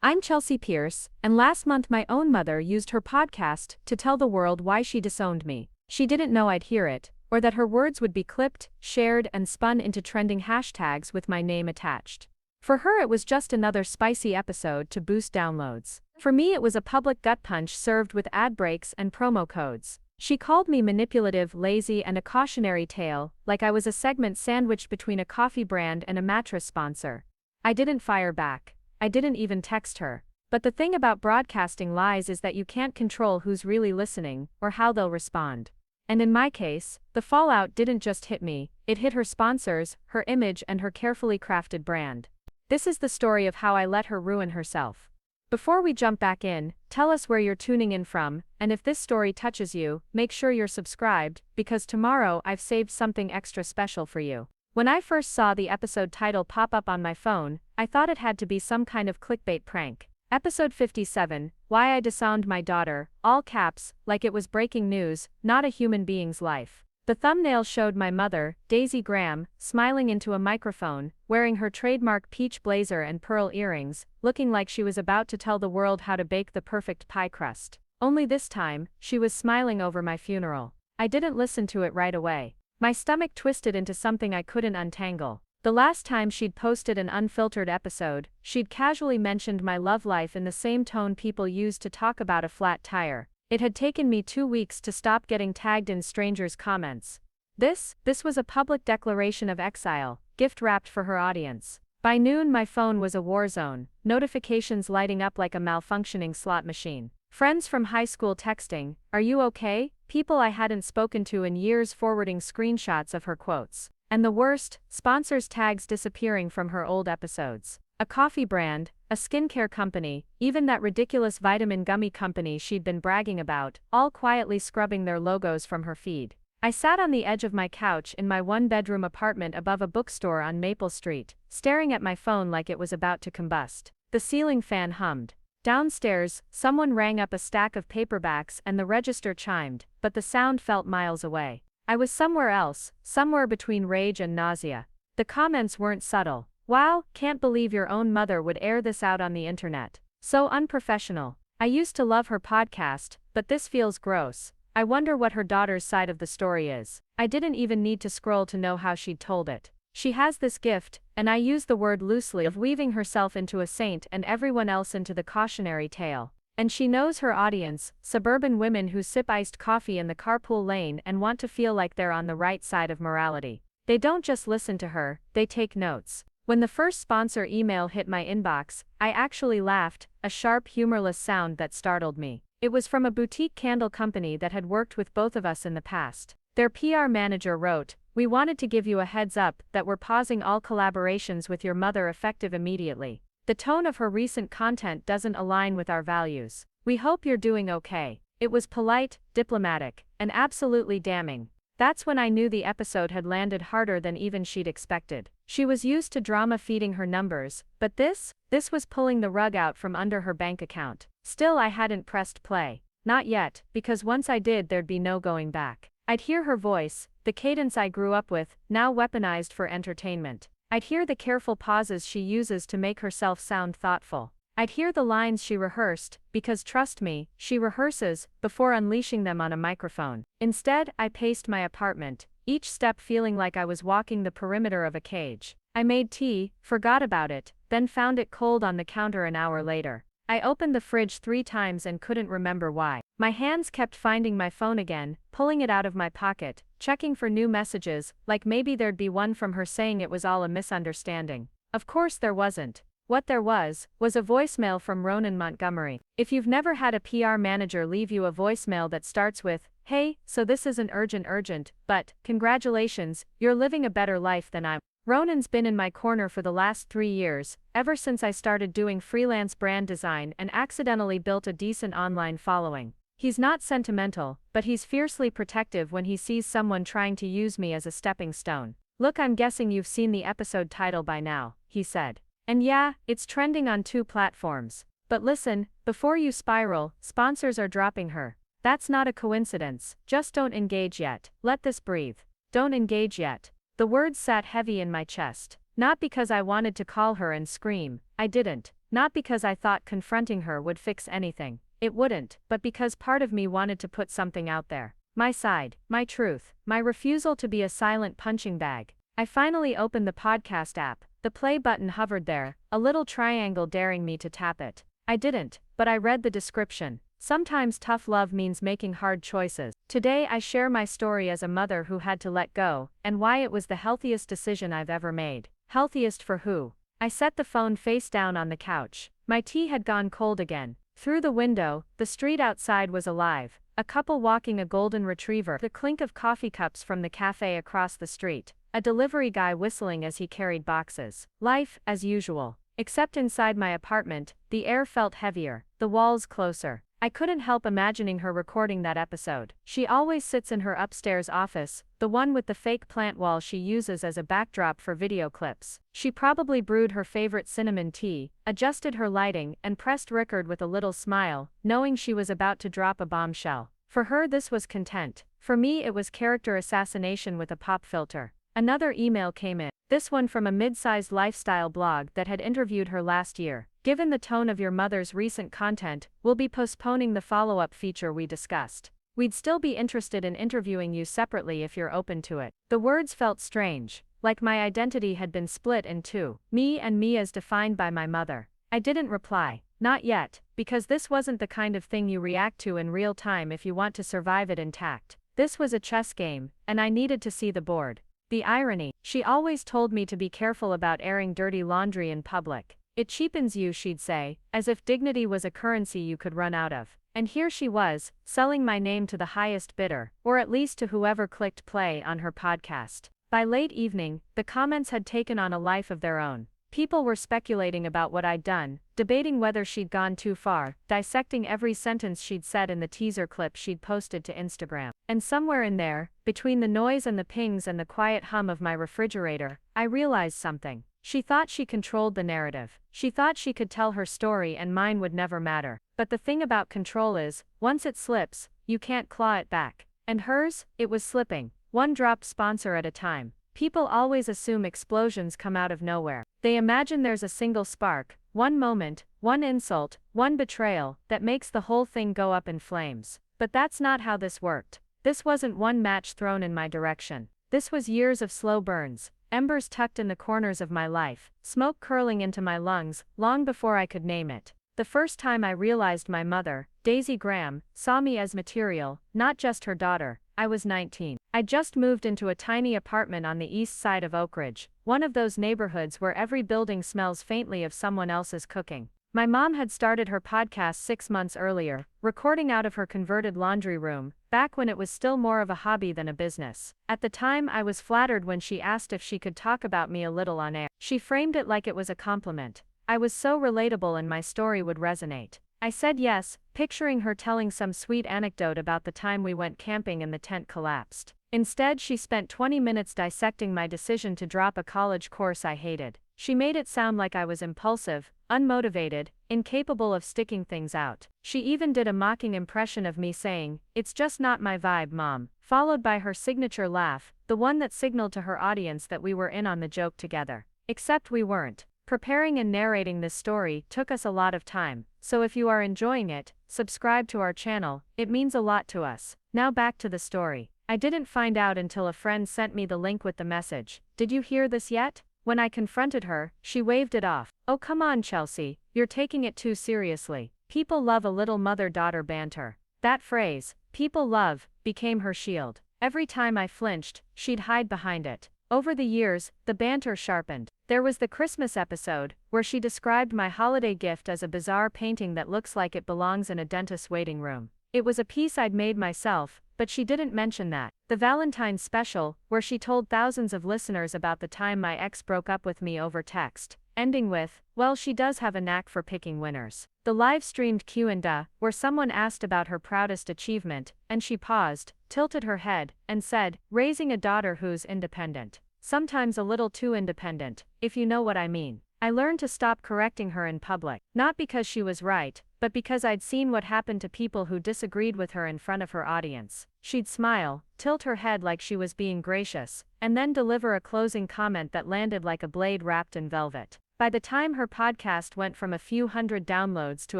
I'm Chelsea Pierce, and last month my own mother used her podcast to tell the world why she disowned me. She didn't know I'd hear it, or that her words would be clipped, shared, and spun into trending hashtags with my name attached. For her, it was just another spicy episode to boost downloads. For me, it was a public gut punch served with ad breaks and promo codes. She called me manipulative, lazy, and a cautionary tale, like I was a segment sandwiched between a coffee brand and a mattress sponsor. I didn't fire back. I didn't even text her. But the thing about broadcasting lies is that you can't control who's really listening, or how they'll respond. And in my case, the fallout didn't just hit me, it hit her sponsors, her image, and her carefully crafted brand. This is the story of how I let her ruin herself. Before we jump back in, tell us where you're tuning in from, and if this story touches you, make sure you're subscribed, because tomorrow I've saved something extra special for you. When I first saw the episode title pop up on my phone, I thought it had to be some kind of clickbait prank. Episode 57, Why I Disowned My Daughter, all caps, like it was breaking news, not a human being's life. The thumbnail showed my mother, Daisy Graham, smiling into a microphone, wearing her trademark peach blazer and pearl earrings, looking like she was about to tell the world how to bake the perfect pie crust. Only this time, she was smiling over my funeral. I didn't listen to it right away. My stomach twisted into something I couldn't untangle. The last time she'd posted an unfiltered episode, she'd casually mentioned my love life in the same tone people use to talk about a flat tire. It had taken me 2 weeks to stop getting tagged in strangers' comments. This was a public declaration of exile, gift-wrapped for her audience. By noon my phone was a war zone, notifications lighting up like a malfunctioning slot machine. Friends from high school texting, "Are you okay?" People I hadn't spoken to in years forwarding screenshots of her quotes. And the worst, sponsors' tags disappearing from her old episodes. A coffee brand, a skincare company, even that ridiculous vitamin gummy company she'd been bragging about, all quietly scrubbing their logos from her feed. I sat on the edge of my couch in my one-bedroom apartment above a bookstore on Maple Street, staring at my phone like it was about to combust. The ceiling fan hummed. Downstairs, someone rang up a stack of paperbacks and the register chimed, but the sound felt miles away. I was somewhere else, somewhere between rage and nausea. The comments weren't subtle. "Wow, can't believe your own mother would air this out on the internet. So unprofessional. I used to love her podcast, but this feels gross. I wonder what her daughter's side of the story is." I didn't even need to scroll to know how she'd told it. She has this gift, and I use the word loosely, of weaving herself into a saint and everyone else into the cautionary tale. And she knows her audience, suburban women who sip iced coffee in the carpool lane and want to feel like they're on the right side of morality. They don't just listen to her, they take notes. When the first sponsor email hit my inbox, I actually laughed, a sharp, humorless sound that startled me. It was from a boutique candle company that had worked with both of us in the past. Their PR manager wrote, "We wanted to give you a heads up that we're pausing all collaborations with your mother effective immediately. The tone of her recent content doesn't align with our values. We hope you're doing okay." It was polite, diplomatic, and absolutely damning. That's when I knew the episode had landed harder than even she'd expected. She was used to drama feeding her numbers, but this was pulling the rug out from under her bank account. Still, I hadn't pressed play. Not yet, because once I did there'd be no going back. I'd hear her voice, the cadence I grew up with, now weaponized for entertainment. I'd hear the careful pauses she uses to make herself sound thoughtful. I'd hear the lines she rehearsed, because trust me, she rehearses, before unleashing them on a microphone. Instead, I paced my apartment, each step feeling like I was walking the perimeter of a cage. I made tea, forgot about it, then found it cold on the counter an hour later. I opened the fridge 3 times and couldn't remember why. My hands kept finding my phone again, pulling it out of my pocket, checking for new messages, like maybe there'd be one from her saying it was all a misunderstanding. Of course there wasn't. What there was a voicemail from Ronan Montgomery. If you've never had a PR manager leave you a voicemail that starts with, "Hey, so this isn't urgent, but, congratulations, you're living a better life than I'm." Ronan's been in my corner for the last 3 years, ever since I started doing freelance brand design and accidentally built a decent online following. He's not sentimental, but he's fiercely protective when he sees someone trying to use me as a stepping stone. "Look, I'm guessing you've seen the episode title by now," he said. "And yeah, it's trending on 2 platforms. But listen, before you spiral, sponsors are dropping her. That's not a coincidence. Just don't engage yet. Let this breathe. Don't engage yet." The words sat heavy in my chest. Not because I wanted to call her and scream, I didn't. Not because I thought confronting her would fix anything. It wouldn't, but because part of me wanted to put something out there. My side, my truth, my refusal to be a silent punching bag. I finally opened the podcast app. The play button hovered there, a little triangle daring me to tap it. I didn't, but I read the description. Sometimes tough love means making hard choices. Today I share my story as a mother who had to let go, and why it was the healthiest decision I've ever made. Healthiest for who? I set the phone face down on the couch. My tea had gone cold again. Through the window, the street outside was alive. A couple walking a golden retriever, the clink of coffee cups from the cafe across the street, a delivery guy whistling as he carried boxes. Life, as usual. Except inside my apartment, the air felt heavier, the walls closer. I couldn't help imagining her recording that episode. She always sits in her upstairs office, the one with the fake plant wall she uses as a backdrop for video clips. She probably brewed her favorite cinnamon tea, adjusted her lighting, and pressed record with a little smile, knowing she was about to drop a bombshell. For her this was content. For me it was character assassination with a pop filter. Another email came in. This one from a mid-sized lifestyle blog that had interviewed her last year. Given the tone of your mother's recent content, we'll be postponing the follow-up feature we discussed. We'd still be interested in interviewing you separately if you're open to it. The words felt strange, like my identity had been split in two, me and me as defined by my mother. I didn't reply. Not yet, because this wasn't the kind of thing you react to in real time if you want to survive it intact. This was a chess game, and I needed to see the board. The irony, she always told me to be careful about airing dirty laundry in public. It cheapens you, she'd say, as if dignity was a currency you could run out of. And here she was, selling my name to the highest bidder, or at least to whoever clicked play on her podcast. By late evening, the comments had taken on a life of their own. People were speculating about what I'd done, debating whether she'd gone too far, dissecting every sentence she'd said in the teaser clip she'd posted to Instagram. And somewhere in there, between the noise and the pings and the quiet hum of my refrigerator, I realized something. She thought she controlled the narrative. She thought she could tell her story and mine would never matter. But the thing about control is, once it slips, you can't claw it back. And hers, it was slipping, one dropped sponsor at a time. People always assume explosions come out of nowhere. They imagine there's a single spark, one moment, one insult, one betrayal, that makes the whole thing go up in flames. But that's not how this worked. This wasn't one match thrown in my direction. This was years of slow burns, embers tucked in the corners of my life, smoke curling into my lungs, long before I could name it. The first time I realized my mother, Daisy Graham, saw me as material, not just her daughter, I was 19. I just moved into a tiny apartment on the east side of Oak Ridge, one of those neighborhoods where every building smells faintly of someone else's cooking. My mom had started her podcast 6 months earlier, recording out of her converted laundry room, back when it was still more of a hobby than a business. At the time I was flattered when she asked if she could talk about me a little on air. She framed it like it was a compliment. I was so relatable and my story would resonate. I said yes, picturing her telling some sweet anecdote about the time we went camping and the tent collapsed. Instead, she spent 20 minutes dissecting my decision to drop a college course I hated. She made it sound like I was impulsive, unmotivated, incapable of sticking things out. She even did a mocking impression of me saying, "It's just not my vibe, Mom," followed by her signature laugh, the one that signaled to her audience that we were in on the joke together. Except we weren't. Preparing and narrating this story took us a lot of time, so if you are enjoying it, subscribe to our channel, it means a lot to us. Now back to the story. I didn't find out until a friend sent me the link with the message. "Did you hear this yet?" When I confronted her, she waved it off. "Oh come on Chelsea, you're taking it too seriously. People love a little mother-daughter banter." That phrase, "people love," became her shield. Every time I flinched, she'd hide behind it. Over the years, the banter sharpened. There was the Christmas episode, where she described my holiday gift as a bizarre painting that looks like it belongs in a dentist's waiting room. It was a piece I'd made myself, but she didn't mention that. The Valentine's special, where she told thousands of listeners about the time my ex broke up with me over text, ending with, "Well, she does have a knack for picking winners." The live-streamed Q&A, where someone asked about her proudest achievement, and she paused, tilted her head, and said, "Raising a daughter who's independent. Sometimes a little too independent, if you know what I mean." I learned to stop correcting her in public, not because she was right, but because I'd seen what happened to people who disagreed with her in front of her audience. She'd smile, tilt her head like she was being gracious, and then deliver a closing comment that landed like a blade wrapped in velvet. By the time her podcast went from a few hundred downloads to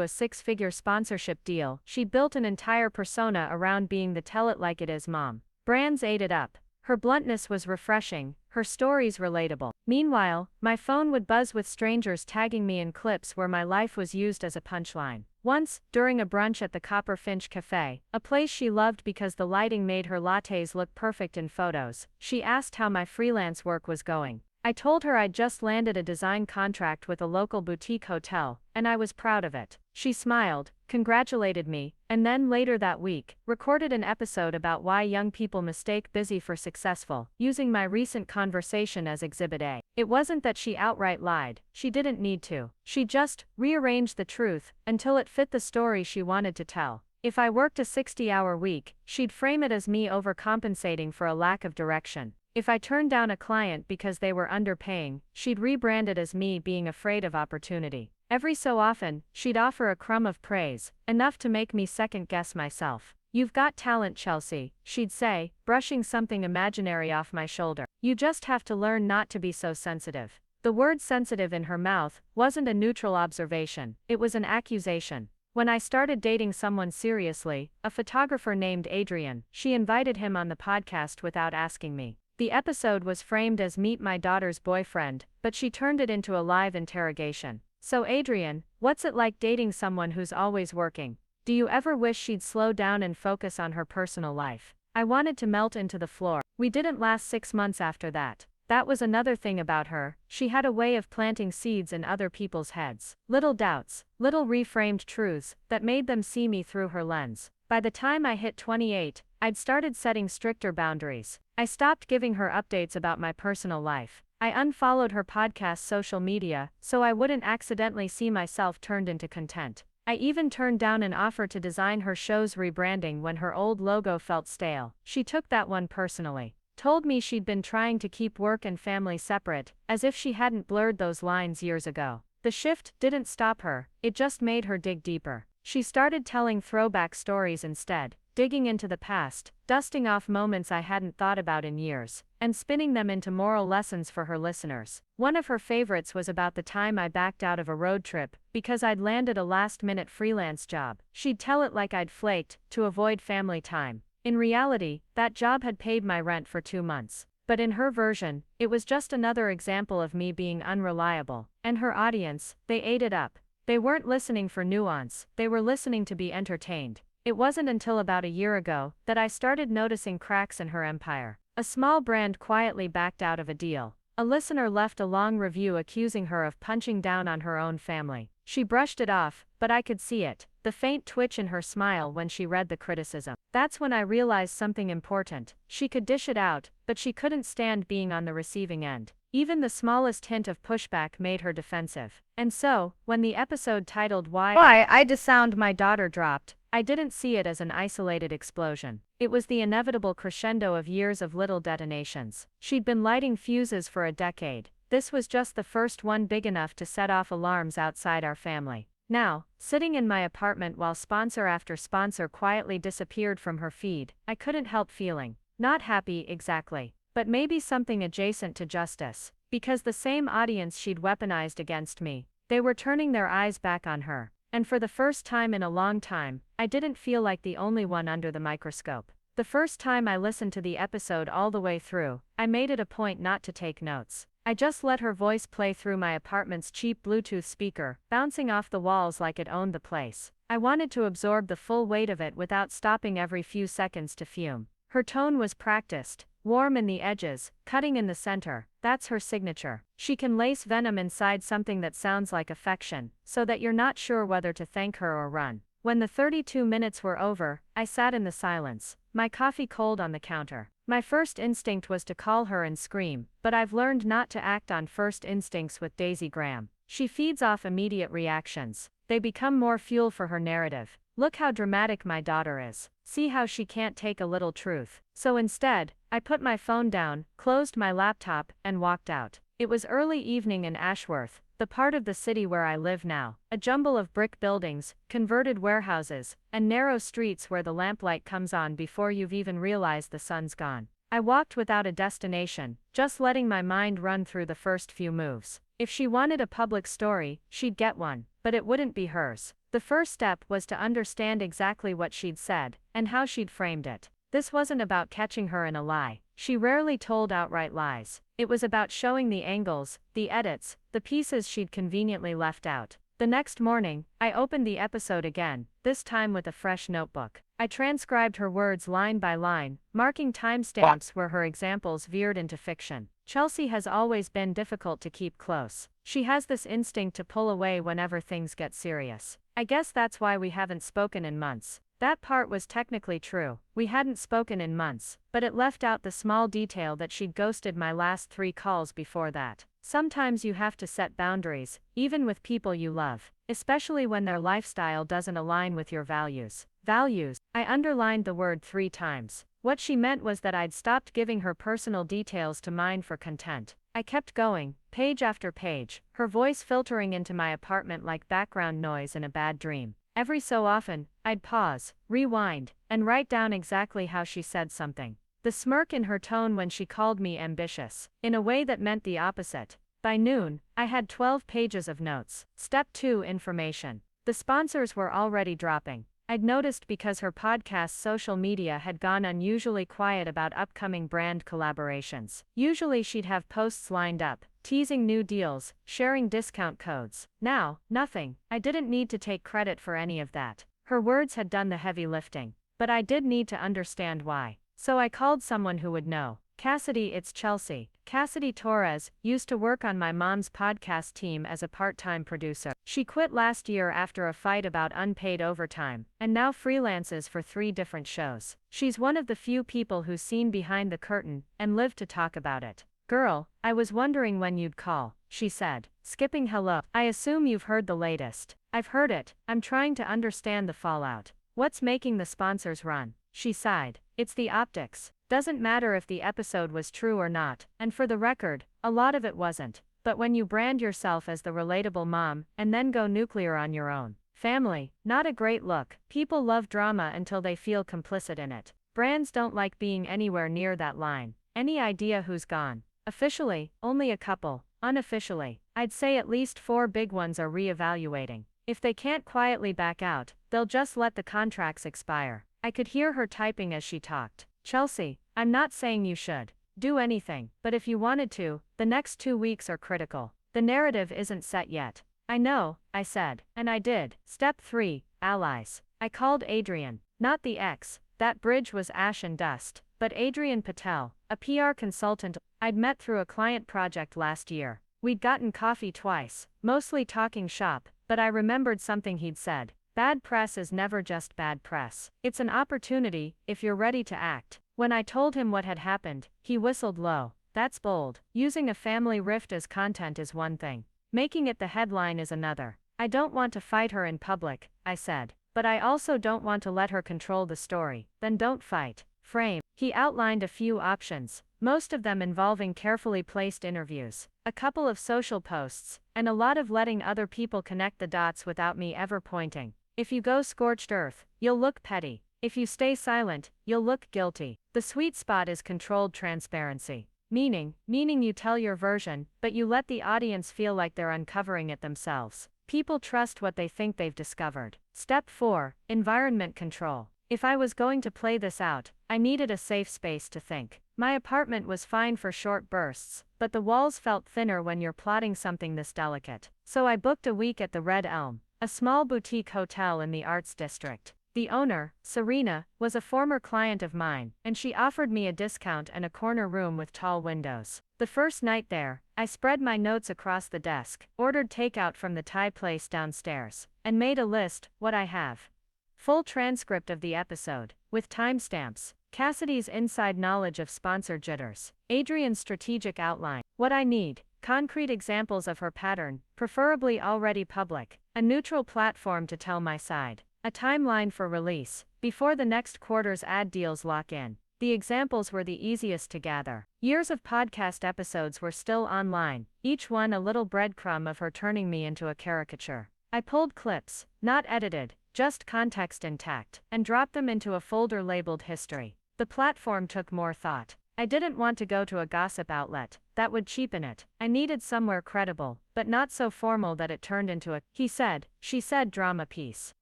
a six-figure sponsorship deal, she'd built an entire persona around being the tell-it-like-it-is mom. Brands ate it up. Her bluntness was refreshing, her stories relatable. Meanwhile, my phone would buzz with strangers tagging me in clips where my life was used as a punchline. Once, during a brunch at the Copper Finch Cafe, a place she loved because the lighting made her lattes look perfect in photos, she asked how my freelance work was going. I told her I'd just landed a design contract with a local boutique hotel, and I was proud of it. She smiled, congratulated me, and then later that week, recorded an episode about why young people mistake busy for successful, using my recent conversation as Exhibit A. It wasn't that she outright lied, she didn't need to. She just rearranged the truth until it fit the story she wanted to tell. If I worked a 60-hour week, she'd frame it as me overcompensating for a lack of direction. If I turned down a client because they were underpaying, she'd rebrand it as me being afraid of opportunity. Every so often, she'd offer a crumb of praise, enough to make me second-guess myself. "You've got talent, Chelsea," she'd say, brushing something imaginary off my shoulder. "You just have to learn not to be so sensitive." The word sensitive in her mouth wasn't a neutral observation, it was an accusation. When I started dating someone seriously, a photographer named Adrian, she invited him on the podcast without asking me. The episode was framed as "Meet My Daughter's Boyfriend," but she turned it into a live interrogation. "So Adrian, what's it like dating someone who's always working? Do you ever wish she'd slow down and focus on her personal life?" I wanted to melt into the floor. We didn't last 6 months after that. That was another thing about her, she had a way of planting seeds in other people's heads. Little doubts, little reframed truths, that made them see me through her lens. By the time I hit 28, I'd started setting stricter boundaries. I stopped giving her updates about my personal life. I unfollowed her podcast's social media, so I wouldn't accidentally see myself turned into content. I even turned down an offer to design her show's rebranding when her old logo felt stale. She took that one personally. Told me she'd been trying to keep work and family separate, as if she hadn't blurred those lines years ago. The shift didn't stop her, it just made her dig deeper. She started telling throwback stories instead, digging into the past, dusting off moments I hadn't thought about in years, and spinning them into moral lessons for her listeners. One of her favorites was about the time I backed out of a road trip because I'd landed a last-minute freelance job. She'd tell it like I'd flaked to avoid family time. In reality, that job had paid my rent for 2 months. But in her version, it was just another example of me being unreliable. And her audience, they ate it up. They weren't listening for nuance, they were listening to be entertained. It wasn't until about a year ago that I started noticing cracks in her empire. A small brand quietly backed out of a deal. A listener left a long review accusing her of punching down on her own family. She brushed it off, but I could see it, the faint twitch in her smile when she read the criticism. That's when I realized something important. She could dish it out, but she couldn't stand being on the receiving end. Even the smallest hint of pushback made her defensive. And so, when the episode titled Why I Disowned My Daughter dropped, I didn't see it as an isolated explosion. It was the inevitable crescendo of years of little detonations. She'd been lighting fuses for a decade. This was just the first one big enough to set off alarms outside our family. Now, sitting in my apartment while sponsor after sponsor quietly disappeared from her feed, I couldn't help feeling, not happy exactly, but maybe something adjacent to justice. Because the same audience she'd weaponized against me, they were turning their eyes back on her. And for the first time in a long time, I didn't feel like the only one under the microscope. The first time I listened to the episode all the way through, I made it a point not to take notes. I just let her voice play through my apartment's cheap Bluetooth speaker, bouncing off the walls like it owned the place. I wanted to absorb the full weight of it without stopping every few seconds to fume. Her tone was practiced, warm in the edges, cutting in the center. That's her signature. She can lace venom inside something that sounds like affection, so that you're not sure whether to thank her or run. When the 32 minutes were over, I sat in the silence, my coffee cold on the counter. My first instinct was to call her and scream, but I've learned not to act on first instincts with Daisy Graham. She feeds off immediate reactions. They become more fuel for her narrative. Look how dramatic my daughter is. See how she can't take a little truth. So instead, I put my phone down, closed my laptop, and walked out. It was early evening in Ashworth, the part of the city where I live now. A jumble of brick buildings, converted warehouses, and narrow streets where the lamplight comes on before you've even realized the sun's gone. I walked without a destination, just letting my mind run through the first few moves. If she wanted a public story, she'd get one, but it wouldn't be hers. The first step was to understand exactly what she'd said, and how she'd framed it. This wasn't about catching her in a lie. She rarely told outright lies. It was about showing the angles, the edits, the pieces she'd conveniently left out. The next morning, I opened the episode again, this time with a fresh notebook. I transcribed her words line by line, marking timestamps where her examples veered into fiction. Chelsea has always been difficult to keep close. She has this instinct to pull away whenever things get serious. I guess that's why we haven't spoken in months. That part was technically true. We hadn't spoken in months, but it left out the small detail that she'd ghosted my last 3 calls before that. Sometimes you have to set boundaries, even with people you love, especially when their lifestyle doesn't align with your values. Values. I underlined the word 3 times. What she meant was that I'd stopped giving her personal details to mine for content. I kept going, page after page, her voice filtering into my apartment like background noise in a bad dream. Every so often, I'd pause, rewind, and write down exactly how she said something. The smirk in her tone when she called me ambitious, in a way that meant the opposite. By noon, I had 12 pages of notes. Step 2: Information. The sponsors were already dropping. I'd noticed because her podcast's social media had gone unusually quiet about upcoming brand collaborations. Usually she'd have posts lined up, teasing new deals, sharing discount codes. Now, nothing. I didn't need to take credit for any of that. Her words had done the heavy lifting. But I did need to understand why. So I called someone who would know. Cassidy, it's Chelsea. Cassidy Torres used to work on my mom's podcast team as a part-time producer. She quit last year after a fight about unpaid overtime, and now freelances for 3 different shows. She's one of the few people who's seen behind the curtain and lived to talk about it. Girl, I was wondering when you'd call, she said, skipping hello. I assume you've heard the latest. I've heard it. I'm trying to understand the fallout. What's making the sponsors run? She sighed. It's the optics. Doesn't matter if the episode was true or not, and for the record, a lot of it wasn't. But when you brand yourself as the relatable mom, and then go nuclear on your own family, not a great look. People love drama until they feel complicit in it. Brands don't like being anywhere near that line. Any idea who's gone? Officially, only a couple. Unofficially, I'd say at least 4 big ones are re-evaluating. If they can't quietly back out, they'll just let the contracts expire. I could hear her typing as she talked. Chelsea, I'm not saying you should do anything, but if you wanted to, the next 2 weeks are critical. The narrative isn't set yet. I know, I said, and I did. Step 3, Allies. I called Adrian, not the ex, that bridge was ash and dust, but Adrian Patel, a PR consultant I'd met through a client project last year. We'd gotten coffee twice, mostly talking shop, but I remembered something he'd said. Bad press is never just bad press. It's an opportunity, if you're ready to act. When I told him what had happened, he whistled low. That's bold. Using a family rift as content is one thing. Making it the headline is another. I don't want to fight her in public, I said. But I also don't want to let her control the story. Then don't fight. Frame. He outlined a few options, most of them involving carefully placed interviews, a couple of social posts, and a lot of letting other people connect the dots without me ever pointing. If you go scorched earth, you'll look petty. If you stay silent, you'll look guilty. The sweet spot is controlled transparency. Meaning you tell your version, but you let the audience feel like they're uncovering it themselves. People trust what they think they've discovered. Step 4, Environment control. If I was going to play this out, I needed a safe space to think. My apartment was fine for short bursts, but the walls felt thinner when you're plotting something this delicate. So I booked a week at the Red Elm, a small boutique hotel in the Arts District. The owner, Serena, was a former client of mine, and she offered me a discount and a corner room with tall windows. The first night there, I spread my notes across the desk, ordered takeout from the Thai place downstairs, and made a list, what I have. Full transcript of the episode, with timestamps, Cassidy's inside knowledge of sponsor jitters, Adrian's strategic outline, what I need, concrete examples of her pattern, preferably already public, a neutral platform to tell my side. A timeline for release, before the next quarter's ad deals lock in. The examples were the easiest to gather. Years of podcast episodes were still online, each one a little breadcrumb of her turning me into a caricature. I pulled clips, not edited, just context intact, and dropped them into a folder labeled History. The platform took more thought. I didn't want to go to a gossip outlet. That would cheapen it. I needed somewhere credible, but not so formal that it turned into a he said, she said drama piece.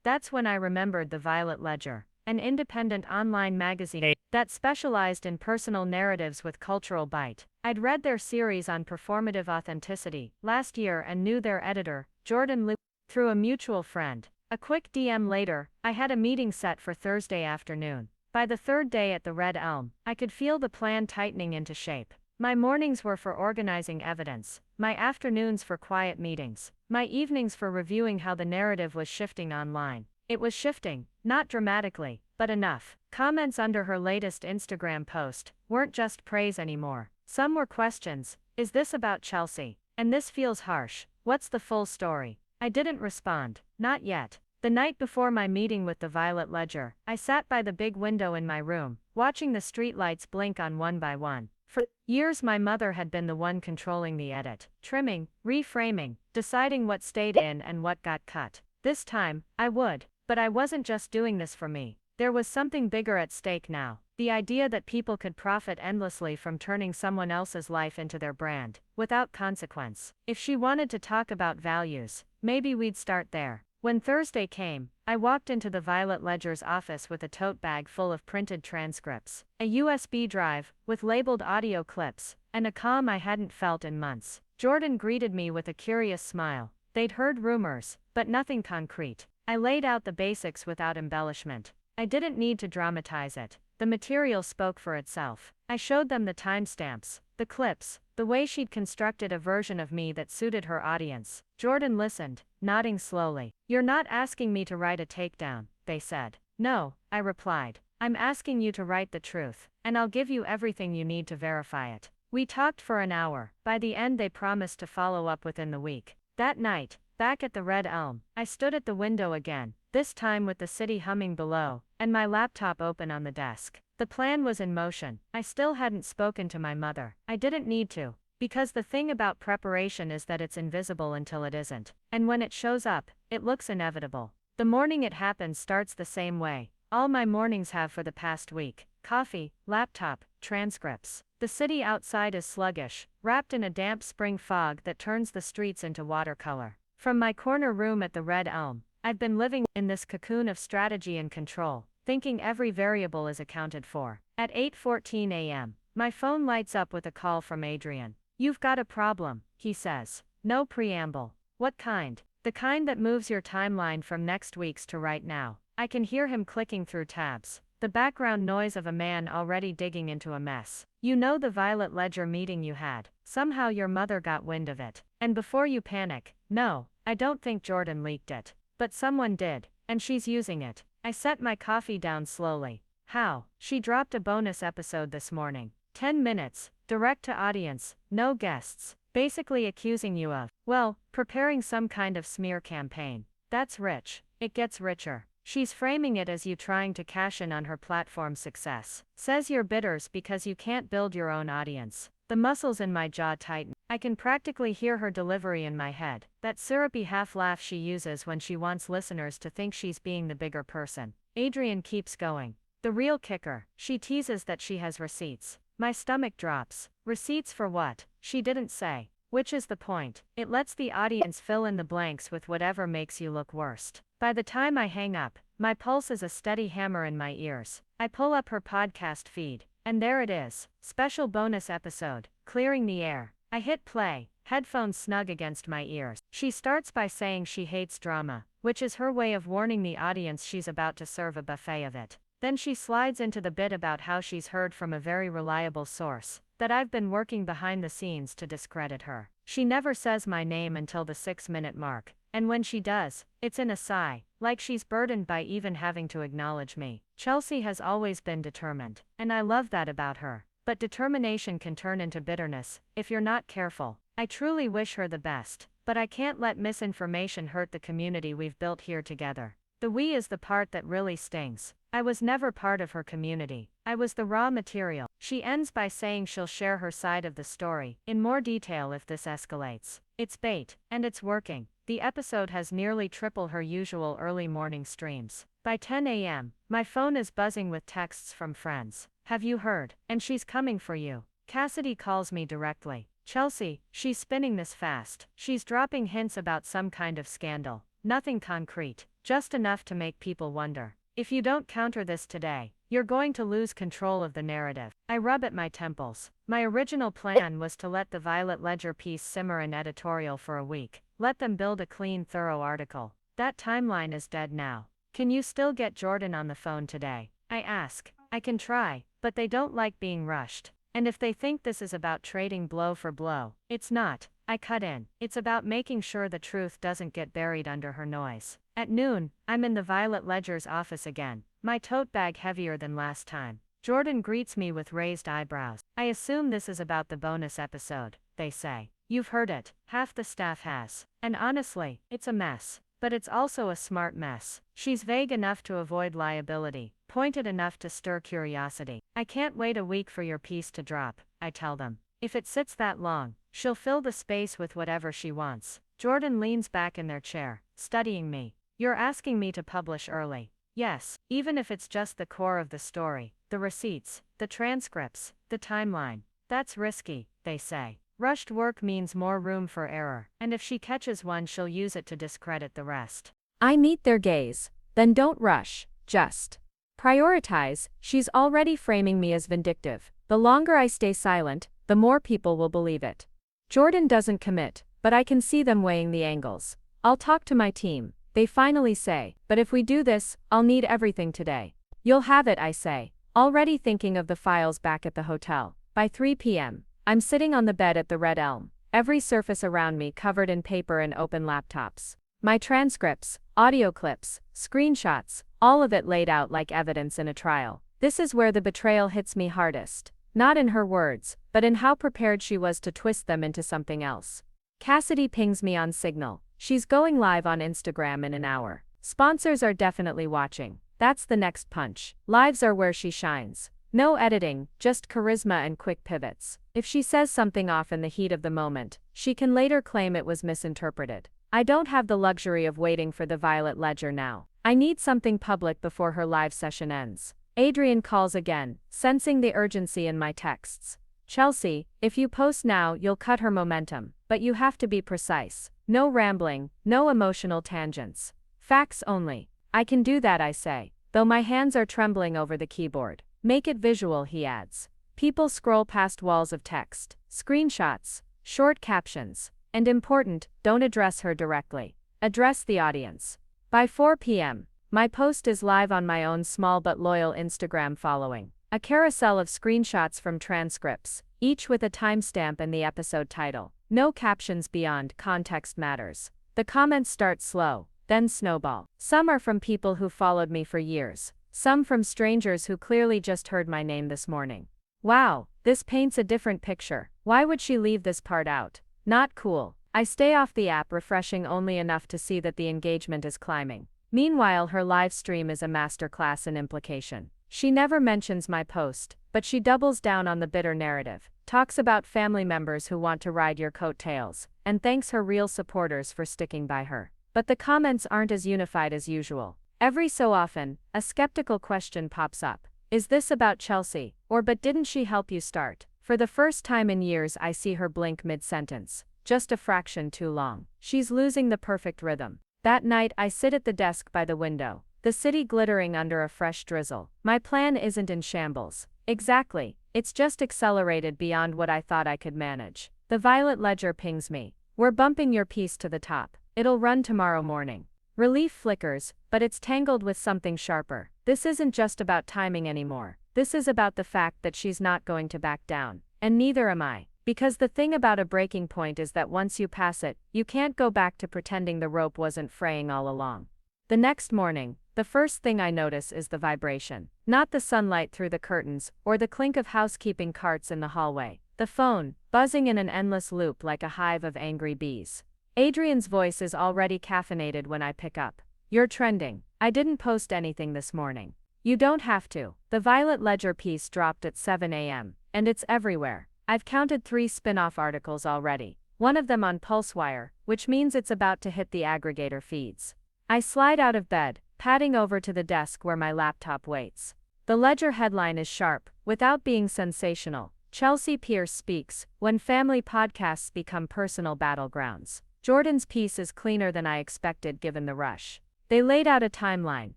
That's when I remembered the Violet Ledger, an independent online magazine that specialized in personal narratives with cultural bite. I'd read their series on performative authenticity last year and knew their editor, Jordan Liu, through a mutual friend. A quick DM later, I had a meeting set for Thursday afternoon. By the third day at the Red Elm, I could feel the plan tightening into shape. My mornings were for organizing evidence, my afternoons for quiet meetings, my evenings for reviewing how the narrative was shifting online. It was shifting, not dramatically, but enough. Comments under her latest Instagram post weren't just praise anymore. Some were questions. Is this about Chelsea? And this feels harsh. What's the full story? I didn't respond. Not yet. The night before my meeting with the Violet Ledger, I sat by the big window in my room, watching the streetlights blink on one by one. For years my mother had been the one controlling the edit, trimming, reframing, deciding what stayed in and what got cut. This time, I would. But I wasn't just doing this for me. There was something bigger at stake now. The idea that people could profit endlessly from turning someone else's life into their brand, without consequence. If she wanted to talk about values, maybe we'd start there. When Thursday came, I walked into the Violet Ledger's office with a tote bag full of printed transcripts, a USB drive with labeled audio clips, and a calm I hadn't felt in months. Jordan greeted me with a curious smile. They'd heard rumors, but nothing concrete. I laid out the basics without embellishment. I didn't need to dramatize it. The material spoke for itself. I showed them the timestamps, the clips, the way she'd constructed a version of me that suited her audience. Jordan listened, nodding slowly. You're not asking me to write a takedown, they said. No, I replied. I'm asking you to write the truth, and I'll give you everything you need to verify it. We talked for an hour. By the end they promised to follow up within the week. That night, back at the Red Elm, I stood at the window again, this time with the city humming below, and my laptop open on the desk. The plan was in motion. I still hadn't spoken to my mother. I didn't need to. Because the thing about preparation is that it's invisible until it isn't. And when it shows up, it looks inevitable. The morning it happens starts the same way. All my mornings have for the past week. Coffee, laptop, transcripts. The city outside is sluggish, wrapped in a damp spring fog that turns the streets into watercolor. From my corner room at the Red Elm, I've been living in this cocoon of strategy and control, thinking every variable is accounted for. At 8:14 a.m., my phone lights up with a call from Adrian. You've got a problem, he says. No preamble. What kind? The kind that moves your timeline from next week's to right now. I can hear him clicking through tabs. The background noise of a man already digging into a mess. You know the Violet Ledger meeting you had. Somehow your mother got wind of it. And before you panic, no, I don't think Jordan leaked it. But someone did, and she's using it. I set my coffee down slowly. How? She dropped a bonus episode this morning. 10 minutes, direct to audience, no guests. Basically accusing you of, well, preparing some kind of smear campaign. That's rich. It gets richer. She's framing it as you trying to cash in on her platform's success. Says you're bitters because you can't build your own audience. The muscles in my jaw tighten. I can practically hear her delivery in my head. That syrupy half-laugh she uses when she wants listeners to think she's being the bigger person. Adrian keeps going. The real kicker. She teases that she has receipts. My stomach drops. Receipts for what? She didn't say. Which is the point. It lets the audience fill in the blanks with whatever makes you look worst. By the time I hang up, my pulse is a steady hammer in my ears. I pull up her podcast feed, and there it is. Special bonus episode, clearing the air. I hit play, headphones snug against my ears. She starts by saying she hates drama, which is her way of warning the audience she's about to serve a buffet of it. Then she slides into the bit about how she's heard from a very reliable source, that I've been working behind the scenes to discredit her. She never says my name until the 6-minute mark, and when she does, it's in a sigh, like she's burdened by even having to acknowledge me. Chelsea has always been determined, and I love that about her. But determination can turn into bitterness, if you're not careful. I truly wish her the best, but I can't let misinformation hurt the community we've built here together. The we is the part that really stings. I was never part of her community. I was the raw material. She ends by saying she'll share her side of the story, in more detail if this escalates. It's bait, and it's working. The episode has nearly triple her usual early morning streams. By 10 a.m., my phone is buzzing with texts from friends. Have you heard? And she's coming for you. Cassidy calls me directly. Chelsea, she's spinning this fast. She's dropping hints about some kind of scandal. Nothing concrete, just enough to make people wonder. If you don't counter this today, you're going to lose control of the narrative. I rub at my temples. My original plan was to let the Violet Ledger piece simmer in editorial for a week. Let them build a clean, thorough article. That timeline is dead now. Can you still get Jordan on the phone today? I ask. I can try, but they don't like being rushed. And if they think this is about trading blow for blow, it's not. I cut in. It's about making sure the truth doesn't get buried under her noise. At noon, I'm in the Violet Ledger's office again, my tote bag heavier than last time. Jordan greets me with raised eyebrows. I assume this is about the bonus episode, they say. You've heard it. Half the staff has. And honestly, it's a mess. But it's also a smart mess. She's vague enough to avoid liability, pointed enough to stir curiosity. I can't wait a week for your piece to drop, I tell them. If it sits that long, she'll fill the space with whatever she wants. Jordan leans back in their chair, studying me. You're asking me to publish early. Yes, even if it's just the core of the story, the receipts, the transcripts, the timeline. That's risky, they say. Rushed work means more room for error, and if she catches one, she'll use it to discredit the rest. I meet their gaze. Then don't rush, just prioritize. She's already framing me as vindictive. The longer I stay silent, the more people will believe it. Jordan doesn't commit, but I can see them weighing the angles. I'll talk to my team, they finally say, but if we do this, I'll need everything today. You'll have it, I say, already thinking of the files back at the hotel. By 3 p.m., I'm sitting on the bed at the Red Elm, every surface around me covered in paper and open laptops. My transcripts, audio clips, screenshots, all of it laid out like evidence in a trial. This is where the betrayal hits me hardest. Not in her words, but in how prepared she was to twist them into something else. Cassidy pings me on Signal. She's going live on Instagram in an hour. Sponsors are definitely watching. That's the next punch. Lives are where she shines. No editing, just charisma and quick pivots. If she says something off in the heat of the moment, she can later claim it was misinterpreted. I don't have the luxury of waiting for the Violet Ledger now. I need something public before her live session ends. Adrian calls again, sensing the urgency in my texts. Chelsea, if you post now, you'll cut her momentum, but you have to be precise. No rambling, no emotional tangents. Facts only. I can do that, I say, though my hands are trembling over the keyboard. Make it visual, he adds. People scroll past walls of text, screenshots, short captions, and important, don't address her directly. Address the audience. By 4 p.m., my post is live on my own small but loyal Instagram following. A carousel of screenshots from transcripts, each with a timestamp and the episode title. No captions beyond context matters. The comments start slow, then snowball. Some are from people who followed me for years. Some from strangers who clearly just heard my name this morning. Wow, this paints a different picture. Why would she leave this part out? Not cool. I stay off the app, refreshing only enough to see that the engagement is climbing. Meanwhile, her live stream is a masterclass in implication. She never mentions my post, but she doubles down on the bitter narrative, talks about family members who want to ride your coattails, and thanks her real supporters for sticking by her. But the comments aren't as unified as usual. Every so often, a skeptical question pops up. Is this about Chelsea? Or but didn't she help you start? For the first time in years, I see her blink mid-sentence. Just a fraction too long. She's losing the perfect rhythm. That night, I sit at the desk by the window, the city glittering under a fresh drizzle. My plan isn't in shambles. Exactly. It's just accelerated beyond what I thought I could manage. The Violet Ledger pings me. We're bumping your piece to the top. It'll run tomorrow morning. Relief flickers, but it's tangled with something sharper. This isn't just about timing anymore. This is about the fact that she's not going to back down. And neither am I. Because the thing about a breaking point is that once you pass it, you can't go back to pretending the rope wasn't fraying all along. The next morning, the first thing I notice is the vibration. Not the sunlight through the curtains, or the clink of housekeeping carts in the hallway. The phone, buzzing in an endless loop like a hive of angry bees. Adrian's voice is already caffeinated when I pick up. You're trending. I didn't post anything this morning. You don't have to. The Violet Ledger piece dropped at 7 a.m., and it's everywhere. I've counted 3 spin-off articles already. One of them on PulseWire, which means it's about to hit the aggregator feeds. I slide out of bed, padding over to the desk where my laptop waits. The Ledger headline is sharp, without being sensational. Chelsea Pierce speaks, when family podcasts become personal battlegrounds. Jordan's piece is cleaner than I expected given the rush. They laid out a timeline,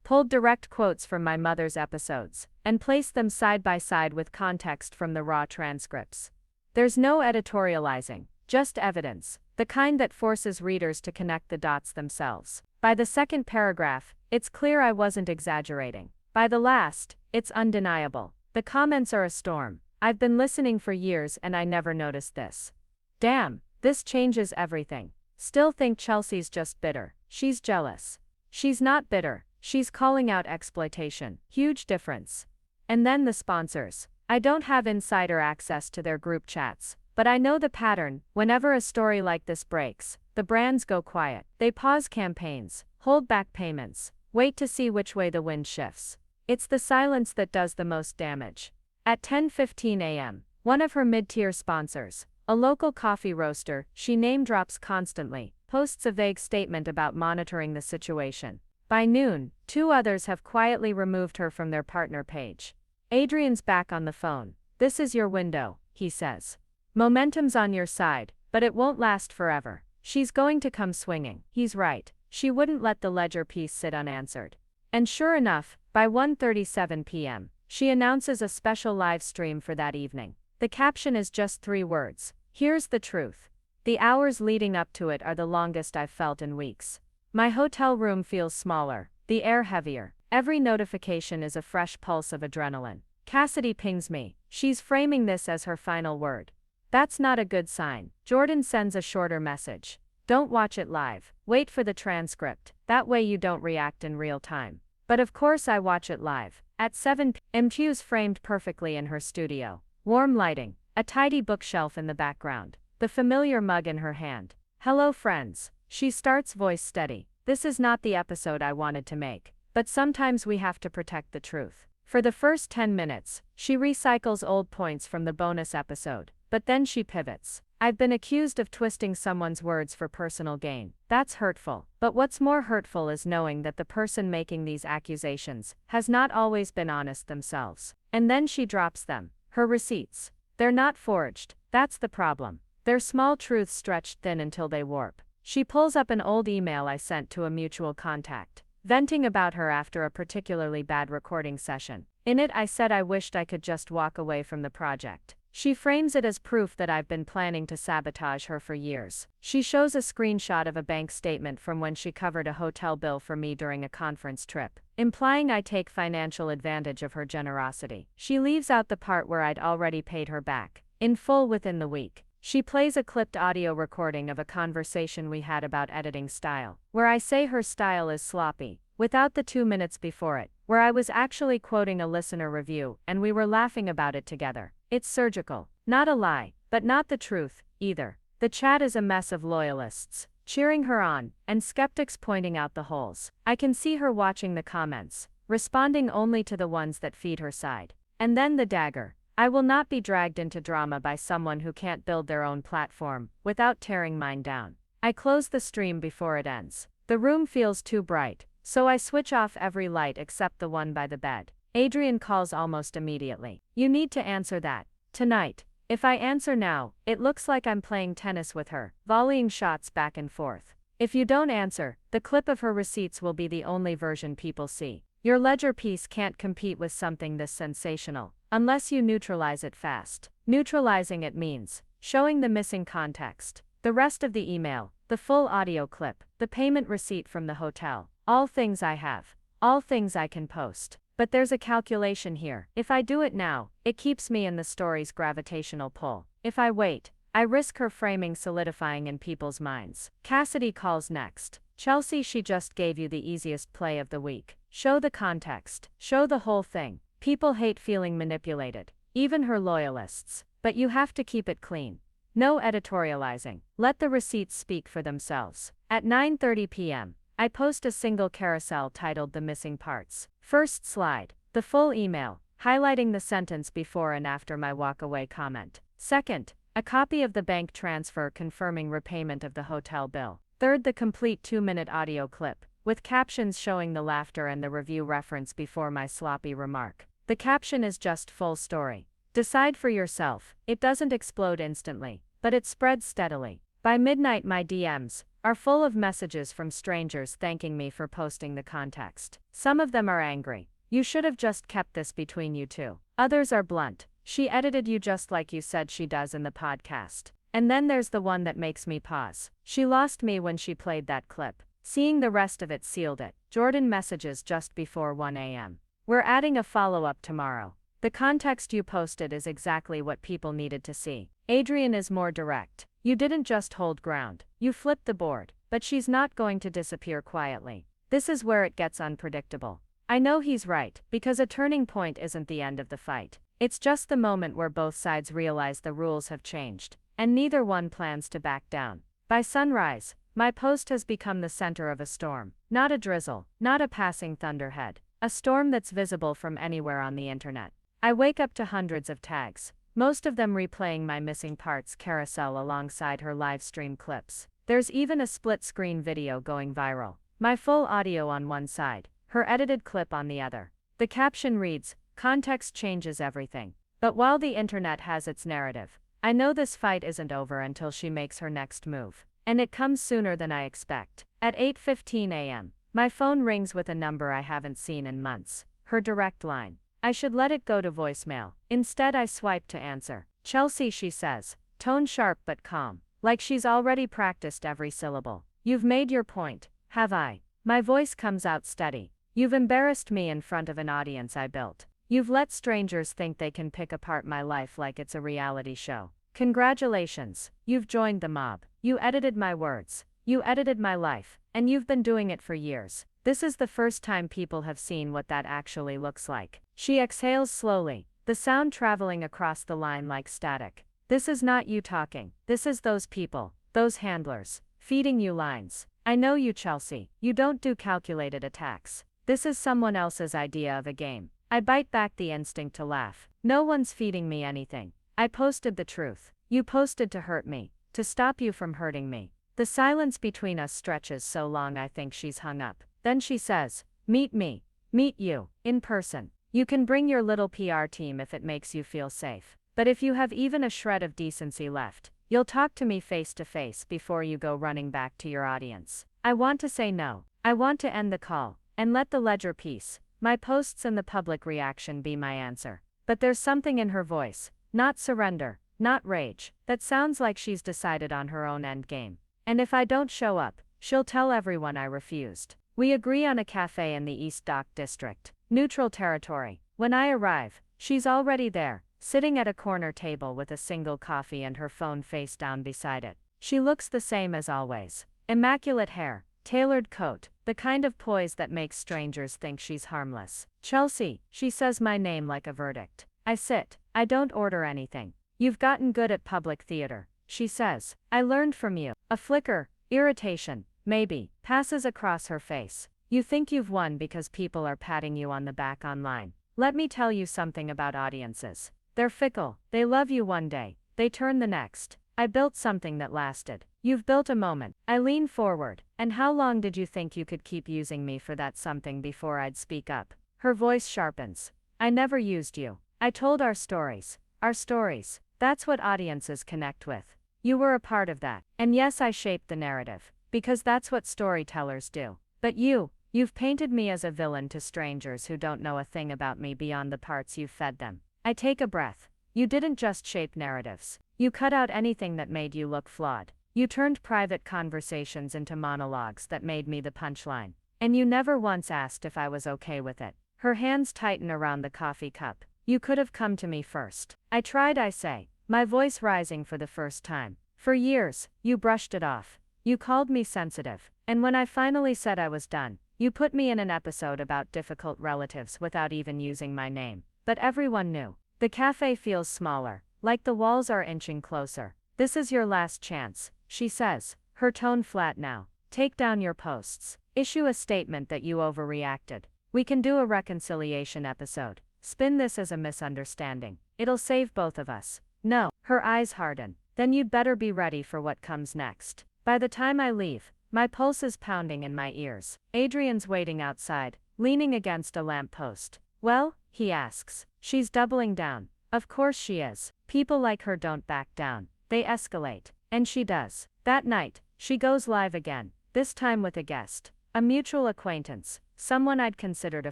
pulled direct quotes from my mother's episodes, and placed them side by side with context from the raw transcripts. There's no editorializing, just evidence, the kind that forces readers to connect the dots themselves. By the second paragraph, it's clear I wasn't exaggerating. By the last, it's undeniable. The comments are a storm. I've been listening for years and I never noticed this. Damn, this changes everything. Still think Chelsea's just bitter. She's jealous. She's not bitter. She's calling out exploitation. Huge difference. And then the sponsors. I don't have insider access to their group chats, but I know the pattern. Whenever a story like this breaks, the brands go quiet. They pause campaigns, hold back payments, wait to see which way the wind shifts. It's the silence that does the most damage. At 10:15 a.m., one of her mid-tier sponsors, a local coffee roaster she name-drops constantly, posts a vague statement about monitoring the situation. By noon, 2 others have quietly removed her from their partner page. Adrian's back on the phone. This is your window, he says. Momentum's on your side, but it won't last forever. She's going to come swinging. He's right. She wouldn't let the Ledger piece sit unanswered. And sure enough, by 1:37 p.m., she announces a special live stream for that evening. The caption is just 3 words. Here's the truth. The hours leading up to it are the longest I've felt in weeks. My hotel room feels smaller, the air heavier. Every notification is a fresh pulse of adrenaline. Cassidy pings me. She's framing this as her final word. That's not a good sign. Jordan sends a shorter message. Don't watch it live. Wait for the transcript. That way you don't react in real time. But of course I watch it live. At 7 p.m. Q's framed perfectly in her studio. Warm lighting. A tidy bookshelf in the background. The familiar mug in her hand. Hello friends. She starts, voice steady. This is not the episode I wanted to make. But sometimes we have to protect the truth. For the first 10 minutes, she recycles old points from the bonus episode. But then she pivots. I've been accused of twisting someone's words for personal gain. That's hurtful. But what's more hurtful is knowing that the person making these accusations has not always been honest themselves. And then she drops them. Her receipts. They're not forged. That's the problem. They're small truths stretched thin until they warp. She pulls up an old email I sent to a mutual contact, venting about her after a particularly bad recording session. In it I said I wished I could just walk away from the project. She frames it as proof that I've been planning to sabotage her for years. She shows a screenshot of a bank statement from when she covered a hotel bill for me during a conference trip, implying I take financial advantage of her generosity. She leaves out the part where I'd already paid her back, in full within the week. She plays a clipped audio recording of a conversation we had about editing style, where I say her style is sloppy, without the 2 minutes before it, where I was actually quoting a listener review and we were laughing about it together. It's surgical. Not a lie, but not the truth, either. The chat is a mess of loyalists, cheering her on, and skeptics pointing out the holes. I can see her watching the comments, responding only to the ones that feed her side. And then the dagger. I will not be dragged into drama by someone who can't build their own platform, without tearing mine down. I close the stream before it ends. The room feels too bright, so I switch off every light except the one by the bed. Adrian calls almost immediately. You need to answer that. Tonight. If I answer now, it looks like I'm playing tennis with her, volleying shots back and forth. If you don't answer, the clip of her receipts will be the only version people see. Your Ledger piece can't compete with something this sensational, unless you neutralize it fast. Neutralizing it means showing the missing context, the rest of the email, the full audio clip, the payment receipt from the hotel, all things I have, all things I can post. But there's a calculation here. If I do it now, it keeps me in the story's gravitational pull. If I wait, I risk her framing solidifying in people's minds. Cassidy calls next. Chelsea, she just gave you the easiest play of the week. Show the context. Show the whole thing. People hate feeling manipulated. Even her loyalists. But you have to keep it clean. No editorializing. Let the receipts speak for themselves. At 9:30 p.m., I post a single carousel titled The Missing Parts. First slide. The full email, highlighting the sentence before and after my walk-away comment. Second, a copy of the bank transfer confirming repayment of the hotel bill. Third, the complete 2-minute audio clip, with captions showing the laughter and the review reference before my sloppy remark. The caption is just full story. Decide for yourself. It doesn't explode instantly, but it spreads steadily. By midnight, my DMs are full of messages from strangers thanking me for posting the context. Some of them are angry. You should have just kept this between you two. Others are blunt. She edited you just like you said she does in the podcast. And then there's the one that makes me pause. She lost me when she played that clip. Seeing the rest of it sealed it. Jordan messages just before 1 a.m. We're adding a follow-up tomorrow. The context you posted is exactly what people needed to see. Adrian is more direct. You didn't just hold ground. You flipped the board. But she's not going to disappear quietly. This is where it gets unpredictable. I know he's right, because a turning point isn't the end of the fight. It's just the moment where both sides realize the rules have changed, and neither one plans to back down. By sunrise, my post has become the center of a storm. Not a drizzle, not a passing thunderhead. A storm that's visible from anywhere on the internet. I wake up to hundreds of tags, most of them replaying my missing parts carousel alongside her live stream clips. There's even a split-screen video going viral. My full audio on one side, her edited clip on the other. The caption reads, "Context changes everything." But while the internet has its narrative, I know this fight isn't over until she makes her next move. And it comes sooner than I expect. At 8:15 a.m., my phone rings with a number I haven't seen in months. Her direct line. I should let it go to voicemail. Instead, I swipe to answer. "Chelsea," she says, tone sharp but calm, like she's already practiced every syllable. "You've made your point, have I?" My voice comes out steady. "You've embarrassed me in front of an audience I built. You've let strangers think they can pick apart my life like it's a reality show. Congratulations, you've joined the mob. You edited my words. You edited my life, and you've been doing it for years. This is the first time people have seen what that actually looks like." She exhales slowly, the sound traveling across the line like static. "This is not you talking. This is those people, those handlers, feeding you lines. I know you, Chelsea. You don't do calculated attacks. This is someone else's idea of a game." I bite back the instinct to laugh. "No one's feeding me anything. I posted the truth. You posted to hurt me, to stop you from hurting me." The silence between us stretches so long I think she's hung up. Then she says, "Meet me. Meet you, in person. You can bring your little PR team if it makes you feel safe. But if you have even a shred of decency left, you'll talk to me face to face before you go running back to your audience." I want to say no. I want to end the call, and let the ledger piece, my posts and the public reaction be my answer. But there's something in her voice, not surrender, not rage, that sounds like she's decided on her own endgame. And if I don't show up, she'll tell everyone I refused. We agree on a cafe in the East Dock district, neutral territory. When I arrive, she's already there, sitting at a corner table with a single coffee and her phone face down beside it. She looks the same as always. Immaculate hair, tailored coat, the kind of poise that makes strangers think she's harmless. "Chelsea," she says my name like a verdict. I sit. I don't order anything. "You've gotten good at public theater," she says. "I learned from you." A flicker, irritation, maybe, passes across her face. "You think you've won because people are patting you on the back online. Let me tell you something about audiences. They're fickle. They love you one day, they turn the next. I built something that lasted. You've built a moment." I lean forward. "And how long did you think you could keep using me for that something before I'd speak up?" Her voice sharpens. "I never used you. I told our stories. Our stories. That's what audiences connect with. You were a part of that. And yes, I shaped the narrative. Because that's what storytellers do. But you've painted me as a villain to strangers who don't know a thing about me beyond the parts you've fed them." I take a breath. "You didn't just shape narratives. You cut out anything that made you look flawed. You turned private conversations into monologues that made me the punchline. And you never once asked if I was okay with it." Her hands tighten around the coffee cup. "You could have come to me first." I tried, I say, my voice rising for the first time. "For years, you brushed it off. You called me sensitive. And when I finally said I was done, you put me in an episode about difficult relatives without even using my name. But everyone knew." The cafe feels smaller, like the walls are inching closer. "This is your last chance," she says, her tone flat now. Take down your posts. Issue a statement that you overreacted. We can do a reconciliation episode. Spin this as a misunderstanding. It'll save both of us. No. Her eyes harden. Then you'd better be ready for what comes next. By the time I leave, my pulse is pounding in my ears. Adrian's waiting outside, leaning against a lamppost. Well? He asks. She's doubling down. Of course she is. People like her don't back down. They escalate. And she does. That night, she goes live again, this time with a guest. A mutual acquaintance. Someone I'd considered a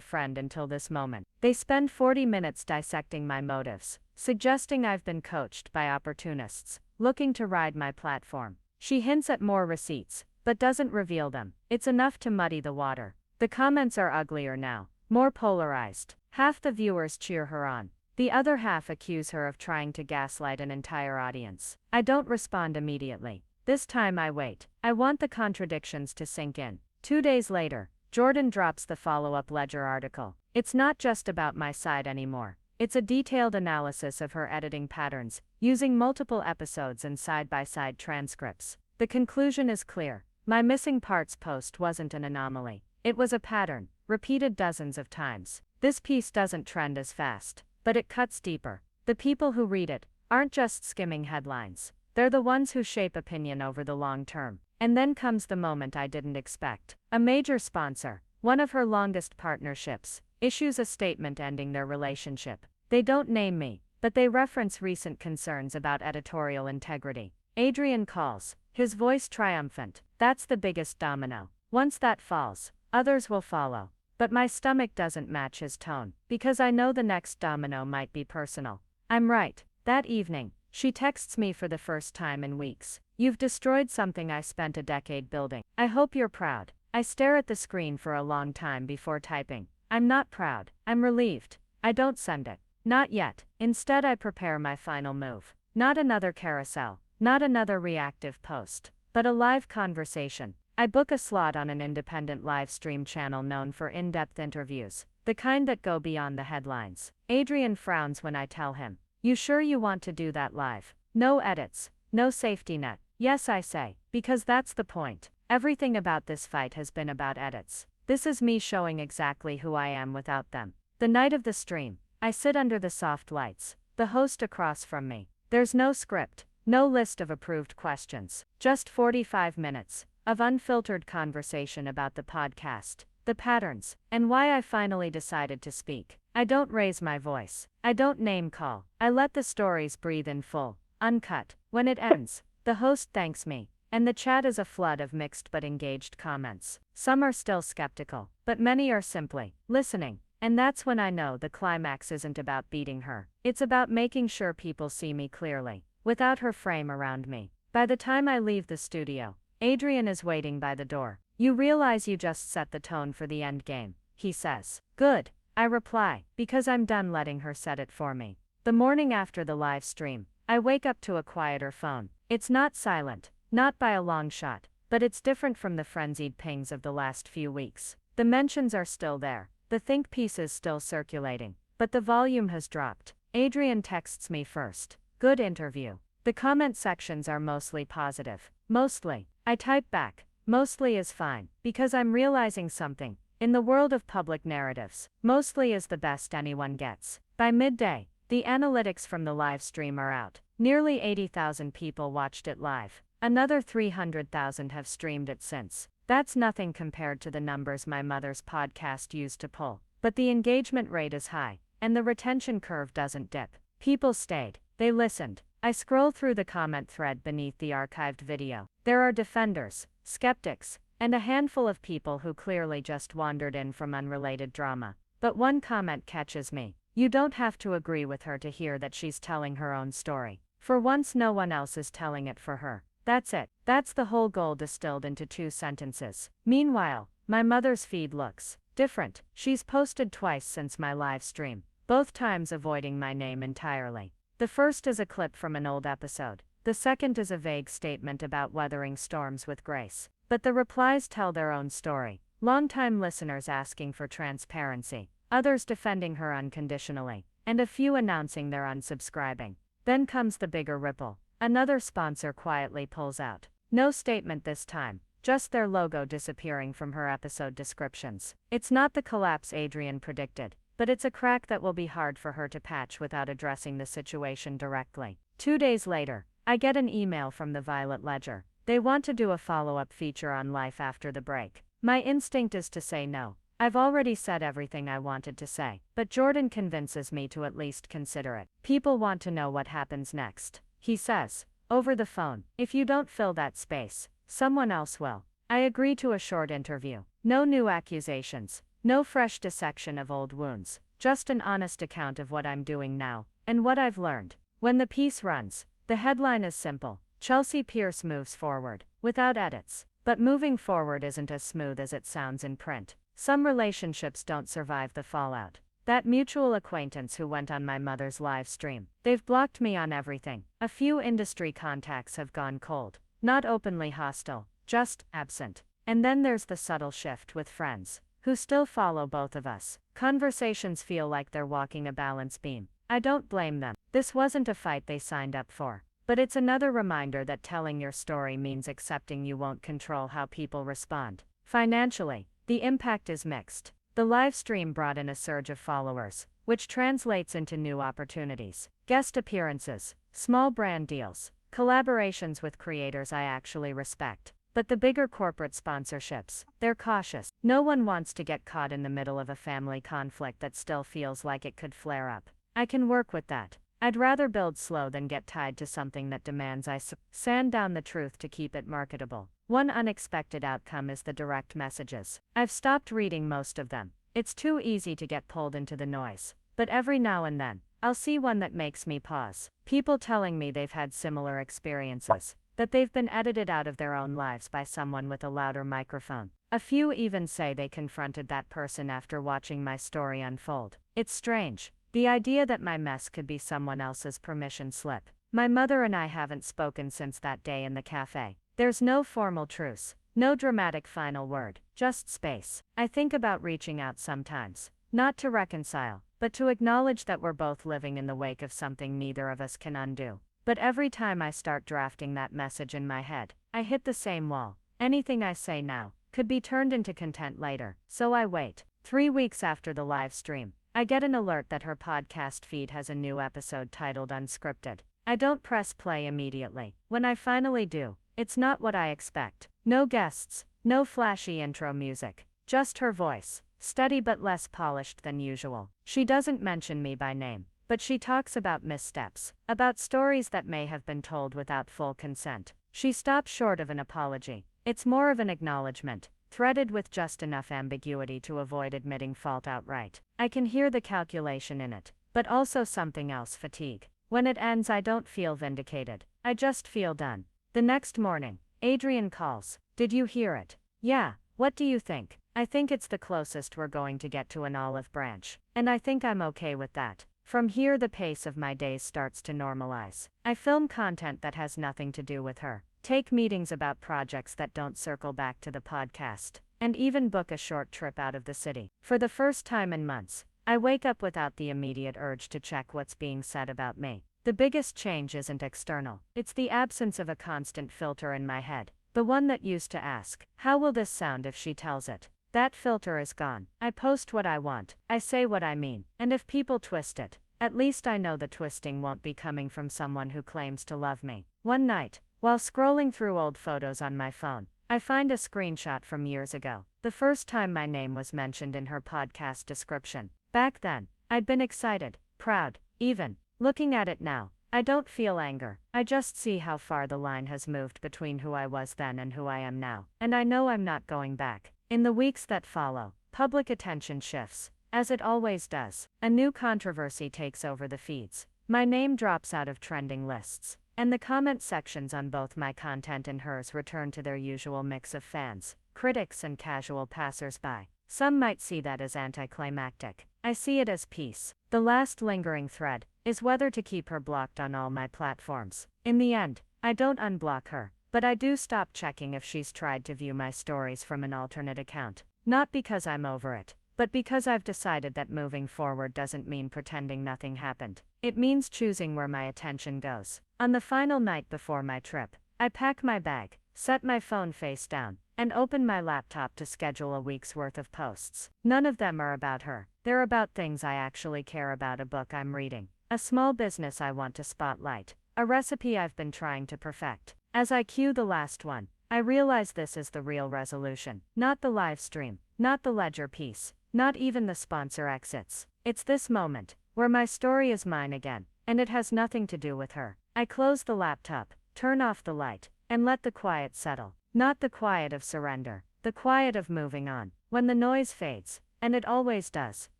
friend until this moment. They spend 40 minutes dissecting my motives, suggesting I've been coached by opportunists, looking to ride my platform. She hints at more receipts, but doesn't reveal them. It's enough to muddy the water. The comments are uglier now, more polarized. Half the viewers cheer her on. The other half accuse her of trying to gaslight an entire audience. I don't respond immediately. This time I wait. I want the contradictions to sink in. 2 days later, Jordan drops the follow-up Ledger article. It's not just about my side anymore. It's a detailed analysis of her editing patterns, using multiple episodes and side-by-side transcripts. The conclusion is clear. My missing parts post wasn't an anomaly. It was a pattern, repeated dozens of times. This piece doesn't trend as fast, but it cuts deeper. The people who read it aren't just skimming headlines. They're the ones who shape opinion over the long term. And then comes the moment I didn't expect. A major sponsor, one of her longest partnerships, issues a statement ending their relationship. They don't name me, but they reference recent concerns about editorial integrity. Adrian calls, his voice triumphant. That's the biggest domino. Once that falls, others will follow. But my stomach doesn't match his tone, because I know the next domino might be personal. I'm right. That evening, she texts me for the first time in weeks. You've destroyed something I spent a decade building. I hope you're proud. I stare at the screen for a long time before typing. I'm not proud. I'm relieved. I don't send it. Not yet. Instead, I prepare my final move. Not another carousel. Not another reactive post. But a live conversation. I book a slot on an independent live stream channel known for in-depth interviews. The kind that go beyond the headlines. Adrian frowns when I tell him. You sure you want to do that live? No edits. No safety net. Yes, I say, because that's the point. Everything about this fight has been about edits. This is me showing exactly who I am without them. The night of the stream, I sit under the soft lights, the host across from me. There's no script, no list of approved questions, just 45 minutes of unfiltered conversation about the podcast, the patterns, and why I finally decided to speak. I don't raise my voice. I don't name call. I let the stories breathe in full, uncut. When it ends, the host thanks me, and the chat is a flood of mixed but engaged comments. Some are still skeptical, but many are simply listening. And that's when I know the climax isn't about beating her. It's about making sure people see me clearly, without her frame around me. By the time I leave the studio, Adrian is waiting by the door. You realize you just set the tone for the end game, he says. Good, I reply, because I'm done letting her set it for me. The morning after the live stream, I wake up to a quieter phone. It's not silent, not by a long shot, but it's different from the frenzied pings of the last few weeks. The mentions are still there, the think piece is still circulating, but the volume has dropped. Adrian texts me first. Good interview. The comment sections are mostly positive. Mostly. I type back. Mostly is fine, because I'm realizing something. In the world of public narratives, mostly is the best anyone gets. By midday, the analytics from the live stream are out. Nearly 80,000 people watched it live. Another 300,000 have streamed it since. That's nothing compared to the numbers my mother's podcast used to pull. But the engagement rate is high, and the retention curve doesn't dip. People stayed. They listened. I scroll through the comment thread beneath the archived video. There are defenders, skeptics, and a handful of people who clearly just wandered in from unrelated drama. But one comment catches me. You don't have to agree with her to hear that she's telling her own story. For once, no one else is telling it for her. That's it. That's the whole goal distilled into 2 sentences. Meanwhile, my mother's feed looks different. She's posted twice since my live stream, both times avoiding my name entirely. The first is a clip from an old episode. The second is a vague statement about weathering storms with grace. But the replies tell their own story. Longtime listeners asking for transparency, others defending her unconditionally, and a few announcing they're unsubscribing. Then comes the bigger ripple. Another sponsor quietly pulls out. No statement this time, just their logo disappearing from her episode descriptions. It's not the collapse Adrian predicted, but it's a crack that will be hard for her to patch without addressing the situation directly. 2 days later, I get an email from the Violet Ledger. They want to do a follow-up feature on life after the break. My instinct is to say no. I've already said everything I wanted to say, but Jordan convinces me to at least consider it. People want to know what happens next. He says, over the phone, if you don't fill that space, someone else will. I agree to a short interview. No new accusations, no fresh dissection of old wounds, just an honest account of what I'm doing now, and what I've learned. When the piece runs, the headline is simple: Chelsea Pierce moves forward, without edits. But moving forward isn't as smooth as it sounds in print. Some relationships don't survive the fallout. That mutual acquaintance who went on my mother's live stream, they've blocked me on everything. A few industry contacts have gone cold. Not openly hostile, just absent. And then there's the subtle shift with friends, who still follow both of us. Conversations feel like they're walking a balance beam. I don't blame them. This wasn't a fight they signed up for. But it's another reminder that telling your story means accepting you won't control how people respond. Financially, the impact is mixed. The live stream brought in a surge of followers, which translates into new opportunities. Guest appearances, small brand deals, collaborations with creators I actually respect. But the bigger corporate sponsorships, they're cautious. No one wants to get caught in the middle of a family conflict that still feels like it could flare up. I can work with that. I'd rather build slow than get tied to something that demands I sand down the truth to keep it marketable. One unexpected outcome is the direct messages. I've stopped reading most of them. It's too easy to get pulled into the noise. But every now and then, I'll see one that makes me pause. People telling me they've had similar experiences, that they've been edited out of their own lives by someone with a louder microphone. A few even say they confronted that person after watching my story unfold. It's strange. The idea that my mess could be someone else's permission slip. My mother and I haven't spoken since that day in the cafe. There's no formal truce, no dramatic final word, just space. I think about reaching out sometimes, not to reconcile, but to acknowledge that we're both living in the wake of something neither of us can undo. But every time I start drafting that message in my head, I hit the same wall. Anything I say now could be turned into content later, so I wait. 3 weeks after the live stream, I get an alert that her podcast feed has a new episode titled Unscripted. I don't press play immediately. When I finally do, it's not what I expect. No guests, no flashy intro music, just her voice, steady but less polished than usual. She doesn't mention me by name, but she talks about missteps, about stories that may have been told without full consent. She stops short of an apology. It's more of an acknowledgement, threaded with just enough ambiguity to avoid admitting fault outright. I can hear the calculation in it, but also something else: fatigue. When it ends, I don't feel vindicated. I just feel done. The next morning, Adrian calls. Did you hear it? Yeah. What do you think? I think it's the closest we're going to get to an olive branch. And I think I'm okay with that. From here, the pace of my days starts to normalize. I film content that has nothing to do with her, take meetings about projects that don't circle back to the podcast, and even book a short trip out of the city. For the first time in months, I wake up without the immediate urge to check what's being said about me. The biggest change isn't external. It's the absence of a constant filter in my head. The one that used to ask, how will this sound if she tells it? That filter is gone. I post what I want. I say what I mean. And if people twist it, at least I know the twisting won't be coming from someone who claims to love me. One night, while scrolling through old photos on my phone, I find a screenshot from years ago. The first time my name was mentioned in her podcast description. Back then, I'd been excited, proud, even. Looking at it now, I don't feel anger. I just see how far the line has moved between who I was then and who I am now. And I know I'm not going back. In the weeks that follow, public attention shifts, as it always does. A new controversy takes over the feeds. My name drops out of trending lists, and the comment sections on both my content and hers return to their usual mix of fans, critics, and casual passers-by. Some might see that as anticlimactic. I see it as peace. The last lingering thread is whether to keep her blocked on all my platforms. In the end, I don't unblock her, but I do stop checking if she's tried to view my stories from an alternate account. Not because I'm over it, but because I've decided that moving forward doesn't mean pretending nothing happened. It means choosing where my attention goes. On the final night before my trip, I pack my bag, set my phone face down, and open my laptop to schedule a week's worth of posts. None of them are about her. They're about things I actually care about: a book I'm reading, a small business I want to spotlight, a recipe I've been trying to perfect. As I cue the last one, I realize this is the real resolution. Not the live stream, not the ledger piece, not even the sponsor exits. It's this moment, where my story is mine again, and it has nothing to do with her. I close the laptop, turn off the light, and let the quiet settle. Not the quiet of surrender, the quiet of moving on. When the noise fades, and it always does,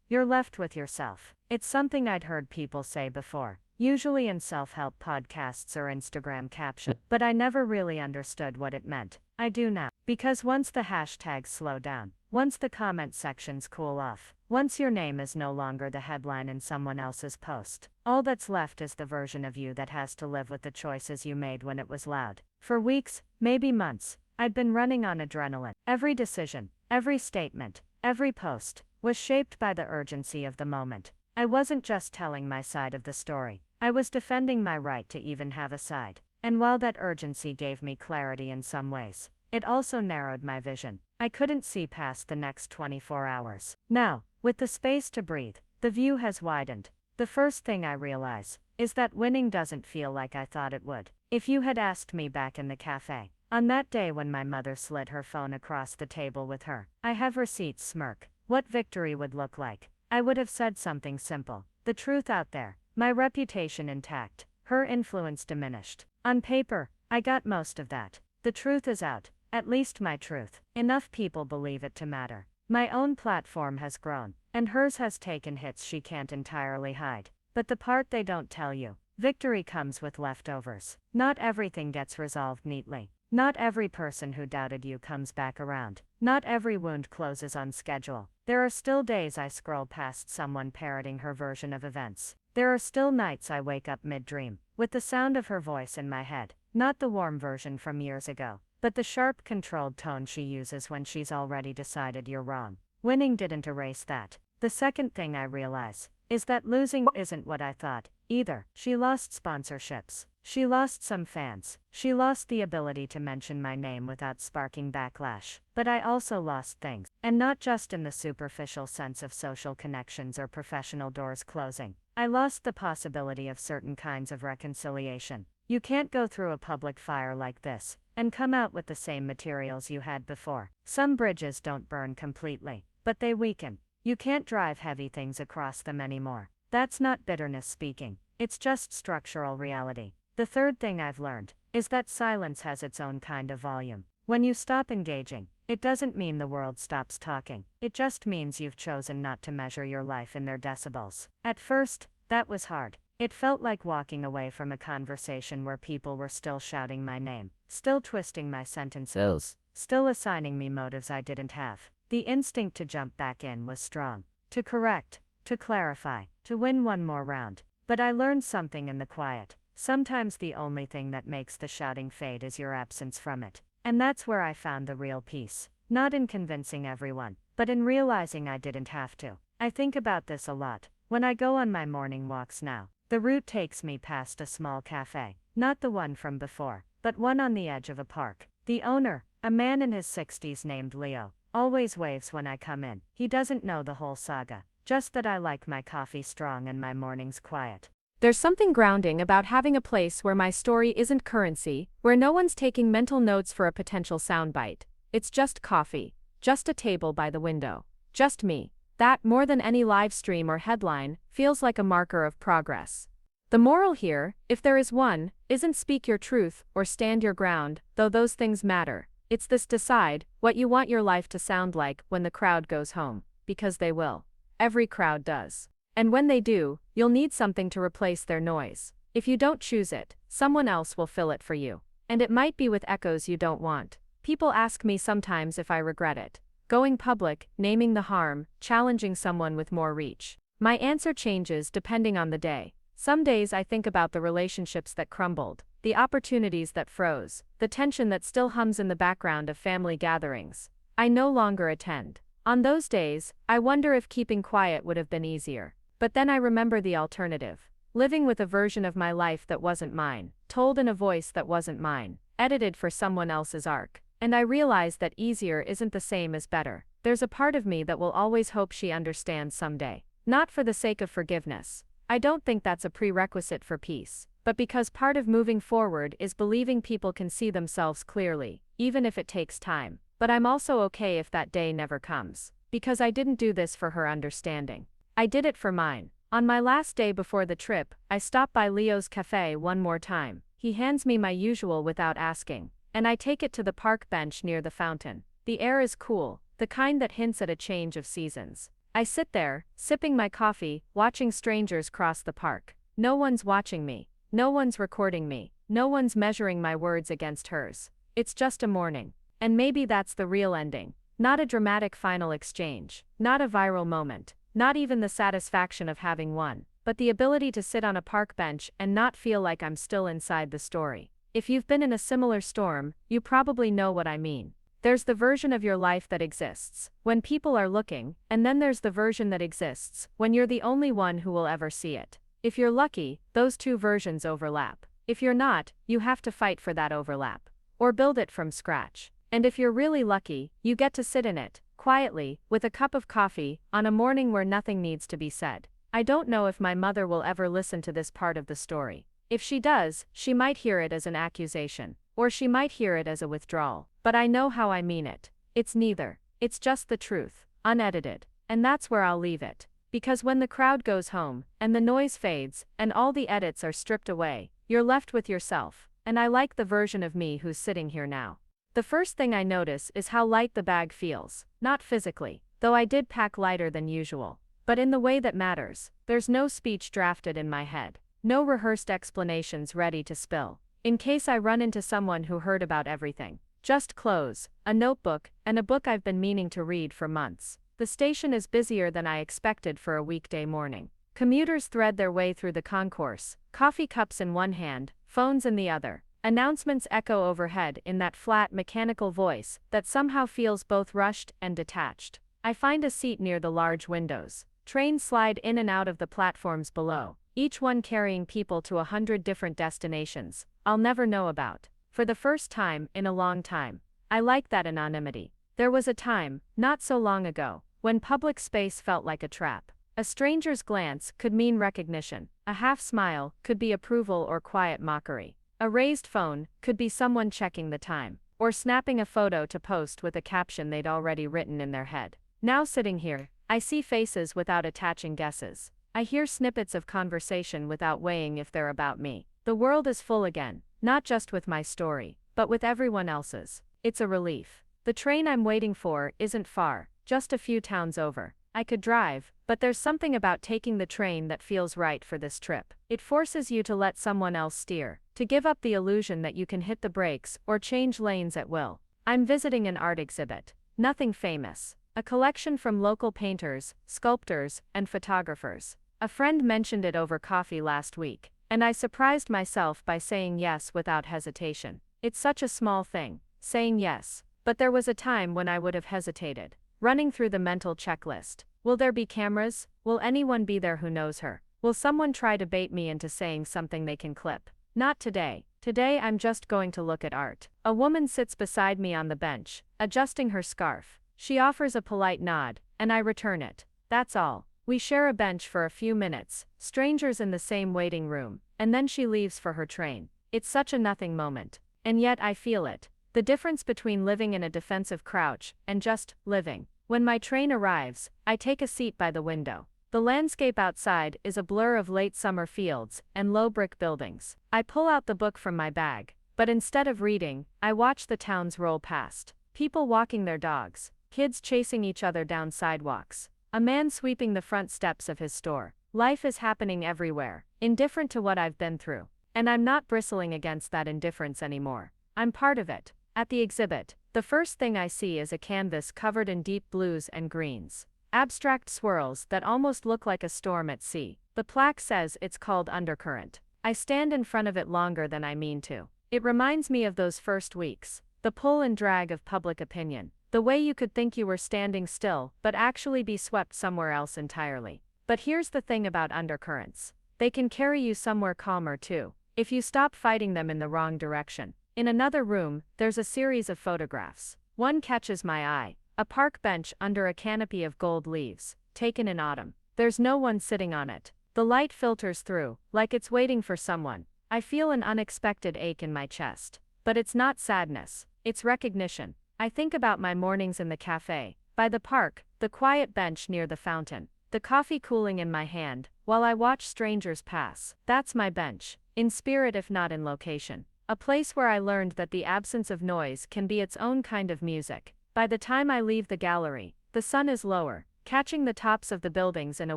you're left with yourself. It's something I'd heard people say before, usually in self-help podcasts or Instagram captions, but I never really understood what it meant. I do now. Because once the hashtags slow down, once the comment sections cool off, once your name is no longer the headline in someone else's post, all that's left is the version of you that has to live with the choices you made when it was loud. For weeks, maybe months, I'd been running on adrenaline. Every decision, every statement, every post, was shaped by the urgency of the moment. I wasn't just telling my side of the story, I was defending my right to even have a side. And while that urgency gave me clarity in some ways, it also narrowed my vision. I couldn't see past the next 24 hours. Now, with the space to breathe, the view has widened. The first thing I realize is that winning doesn't feel like I thought it would. If you had asked me back in the cafe, on that day when my mother slid her phone across the table with her "I have receipts" smirk, what victory would look like, I would have said something simple: the truth out there, my reputation intact, her influence diminished. On paper, I got most of that. The truth is out, at least my truth. Enough people believe it to matter. My own platform has grown, and hers has taken hits she can't entirely hide. But the part they don't tell you: victory comes with leftovers. Not everything gets resolved neatly. Not every person who doubted you comes back around. Not every wound closes on schedule. There are still days I scroll past someone parroting her version of events. There are still nights I wake up mid-dream, with the sound of her voice in my head. Not the warm version from years ago, but the sharp, controlled tone she uses when she's already decided you're wrong. Winning didn't erase that. The second thing I realize is that losing isn't what I thought, either. She lost sponsorships. She lost some fans. She lost the ability to mention my name without sparking backlash. But I also lost things. And not just in the superficial sense of social connections or professional doors closing. I lost the possibility of certain kinds of reconciliation. You can't go through a public fire like this and come out with the same materials you had before. Some bridges don't burn completely, but they weaken. You can't drive heavy things across them anymore. That's not bitterness speaking. It's just structural reality. The third thing I've learned is that silence has its own kind of volume. When you stop engaging, it doesn't mean the world stops talking. It just means you've chosen not to measure your life in their decibels. At first, that was hard. It felt like walking away from a conversation where people were still shouting my name, still twisting my sentences, still assigning me motives I didn't have. The instinct to jump back in was strong. To correct, to clarify, to win one more round. But I learned something in the quiet. Sometimes the only thing that makes the shouting fade is your absence from it. And that's where I found the real peace. Not in convincing everyone, but in realizing I didn't have to. I think about this a lot when I go on my morning walks now. The route takes me past a small cafe, not the one from before, but one on the edge of a park. The owner, a man in his 60s named Leo, always waves when I come in. He doesn't know the whole saga, just that I like my coffee strong and my mornings quiet. There's something grounding about having a place where my story isn't currency, where no one's taking mental notes for a potential soundbite. It's just coffee, just a table by the window, just me. That, more than any live stream or headline, feels like a marker of progress. The moral here, if there is one, isn't speak your truth or stand your ground, though those things matter. It's this: decide what you want your life to sound like when the crowd goes home, because they will. Every crowd does. And when they do, you'll need something to replace their noise. If you don't choose it, someone else will fill it for you. And it might be with echoes you don't want. People ask me sometimes if I regret it. Going public, naming the harm, challenging someone with more reach. My answer changes depending on the day. Some days I think about the relationships that crumbled, the opportunities that froze, the tension that still hums in the background of family gatherings I no longer attend. On those days, I wonder if keeping quiet would have been easier. But then I remember the alternative. Living with a version of my life that wasn't mine, told in a voice that wasn't mine, edited for someone else's arc. And I realize that easier isn't the same as better. There's a part of me that will always hope she understands someday. Not for the sake of forgiveness. I don't think that's a prerequisite for peace. But because part of moving forward is believing people can see themselves clearly, even if it takes time. But I'm also okay if that day never comes. Because I didn't do this for her understanding. I did it for mine. On my last day before the trip, I stopped by Leo's cafe one more time. He hands me my usual without asking, and I take it to the park bench near the fountain. The air is cool, the kind that hints at a change of seasons. I sit there, sipping my coffee, watching strangers cross the park. No one's watching me. No one's recording me. No one's measuring my words against hers. It's just a morning. And maybe that's the real ending. Not a dramatic final exchange. Not a viral moment. Not even the satisfaction of having won. But the ability to sit on a park bench and not feel like I'm still inside the story. If you've been in a similar storm, you probably know what I mean. There's the version of your life that exists when people are looking, and then there's the version that exists when you're the only one who will ever see it. If you're lucky, those two versions overlap. If you're not, you have to fight for that overlap. Or build it from scratch. And if you're really lucky, you get to sit in it, quietly, with a cup of coffee, on a morning where nothing needs to be said. I don't know if my mother will ever listen to this part of the story. If she does, she might hear it as an accusation. Or she might hear it as a withdrawal. But I know how I mean it. It's neither. It's just the truth, unedited. And that's where I'll leave it. Because when the crowd goes home, and the noise fades, and all the edits are stripped away, you're left with yourself. And I like the version of me who's sitting here now. The first thing I notice is how light the bag feels. Not physically, though I did pack lighter than usual. But in the way that matters. There's no speech drafted in my head. No rehearsed explanations ready to spill. In case I run into someone who heard about everything. Just clothes, a notebook, and a book I've been meaning to read for months. The station is busier than I expected for a weekday morning. Commuters thread their way through the concourse, coffee cups in one hand, phones in the other. Announcements echo overhead in that flat, mechanical voice that somehow feels both rushed and detached. I find a seat near the large windows. Trains slide in and out of the platforms below, each one carrying people to 100 different destinations I'll never know about. For the first time in a long time. I like that anonymity. There was a time, not so long ago, when public space felt like a trap. A stranger's glance could mean recognition. A half smile could be approval or quiet mockery. A raised phone could be someone checking the time, or snapping a photo to post with a caption they'd already written in their head. Now sitting here, I see faces without attaching guesses. I hear snippets of conversation without weighing if they're about me. The world is full again, not just with my story, but with everyone else's. It's a relief. The train I'm waiting for isn't far, just a few towns over. I could drive, but there's something about taking the train that feels right for this trip. It forces you to let someone else steer, to give up the illusion that you can hit the brakes or change lanes at will. I'm visiting an art exhibit. Nothing famous. A collection from local painters, sculptors, and photographers. A friend mentioned it over coffee last week, and I surprised myself by saying yes without hesitation. It's such a small thing, saying yes. But there was a time when I would have hesitated. Running through the mental checklist. Will there be cameras? Will anyone be there who knows her? Will someone try to bait me into saying something they can clip? Not today. Today I'm just going to look at art. A woman sits beside me on the bench, adjusting her scarf. She offers a polite nod, and I return it. That's all. We share a bench for a few minutes, strangers in the same waiting room, and then she leaves for her train. It's such a nothing moment. And yet I feel it. The difference between living in a defensive crouch and just living. When my train arrives, I take a seat by the window. The landscape outside is a blur of late summer fields and low brick buildings. I pull out the book from my bag, but instead of reading, I watch the towns roll past. People walking their dogs, kids chasing each other down sidewalks, a man sweeping the front steps of his store. Life is happening everywhere, indifferent to what I've been through. And I'm not bristling against that indifference anymore. I'm part of it. At the exhibit, the first thing I see is a canvas covered in deep blues and greens. Abstract swirls that almost look like a storm at sea. The plaque says it's called Undercurrent. I stand in front of it longer than I mean to. It reminds me of those first weeks. The pull and drag of public opinion. The way you could think you were standing still, but actually be swept somewhere else entirely. But here's the thing about undercurrents. They can carry you somewhere calmer too, if you stop fighting them in the wrong direction. In another room, there's a series of photographs. One catches my eye. A park bench under a canopy of gold leaves, taken in autumn. There's no one sitting on it. The light filters through, like it's waiting for someone. I feel an unexpected ache in my chest. But it's not sadness, it's recognition. I think about my mornings in the cafe, by the park, the quiet bench near the fountain, the coffee cooling in my hand, while I watch strangers pass. That's my bench, in spirit if not in location. A place where I learned that the absence of noise can be its own kind of music. By the time I leave the gallery, the sun is lower, catching the tops of the buildings in a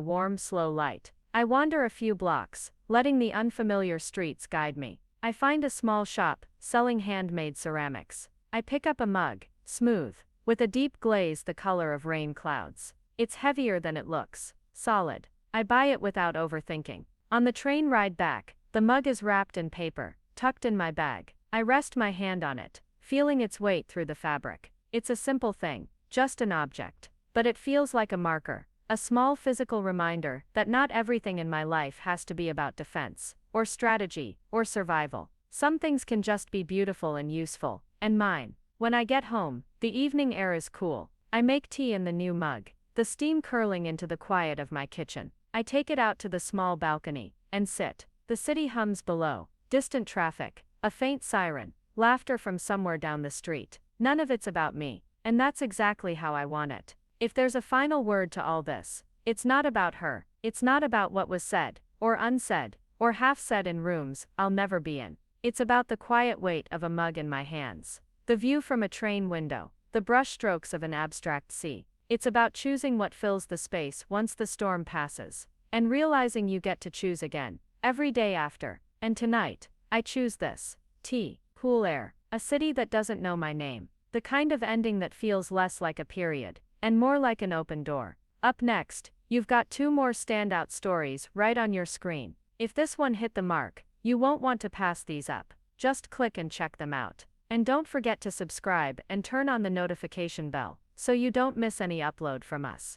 warm, slow light. I wander a few blocks, letting the unfamiliar streets guide me. I find a small shop, selling handmade ceramics. I pick up a mug, smooth, with a deep glaze the color of rain clouds. It's heavier than it looks, solid. I buy it without overthinking. On the train ride back, the mug is wrapped in paper, tucked in my bag. I rest my hand on it, feeling its weight through the fabric. It's a simple thing, just an object. But it feels like a marker, a small physical reminder that not everything in my life has to be about defense, or strategy, or survival. Some things can just be beautiful and useful, and mine. When I get home, the evening air is cool. I make tea in the new mug, the steam curling into the quiet of my kitchen. I take it out to the small balcony, and sit. The city hums below, distant traffic, a faint siren, laughter from somewhere down the street. None of it's about me, and that's exactly how I want it. If there's a final word to all this, it's not about her. It's not about what was said, or unsaid, or half said in rooms I'll never be in. It's about the quiet weight of a mug in my hands, the view from a train window, the brushstrokes of an abstract sea. It's about choosing what fills the space once the storm passes, and realizing you get to choose again, every day after. And tonight, I choose this. Tea, cool air, a city that doesn't know my name. The kind of ending that feels less like a period, and more like an open door. Up next, you've got 2 more standout stories right on your screen. If this one hit the mark, you won't want to pass these up. Just click and check them out. And don't forget to subscribe and turn on the notification bell, so you don't miss any upload from us.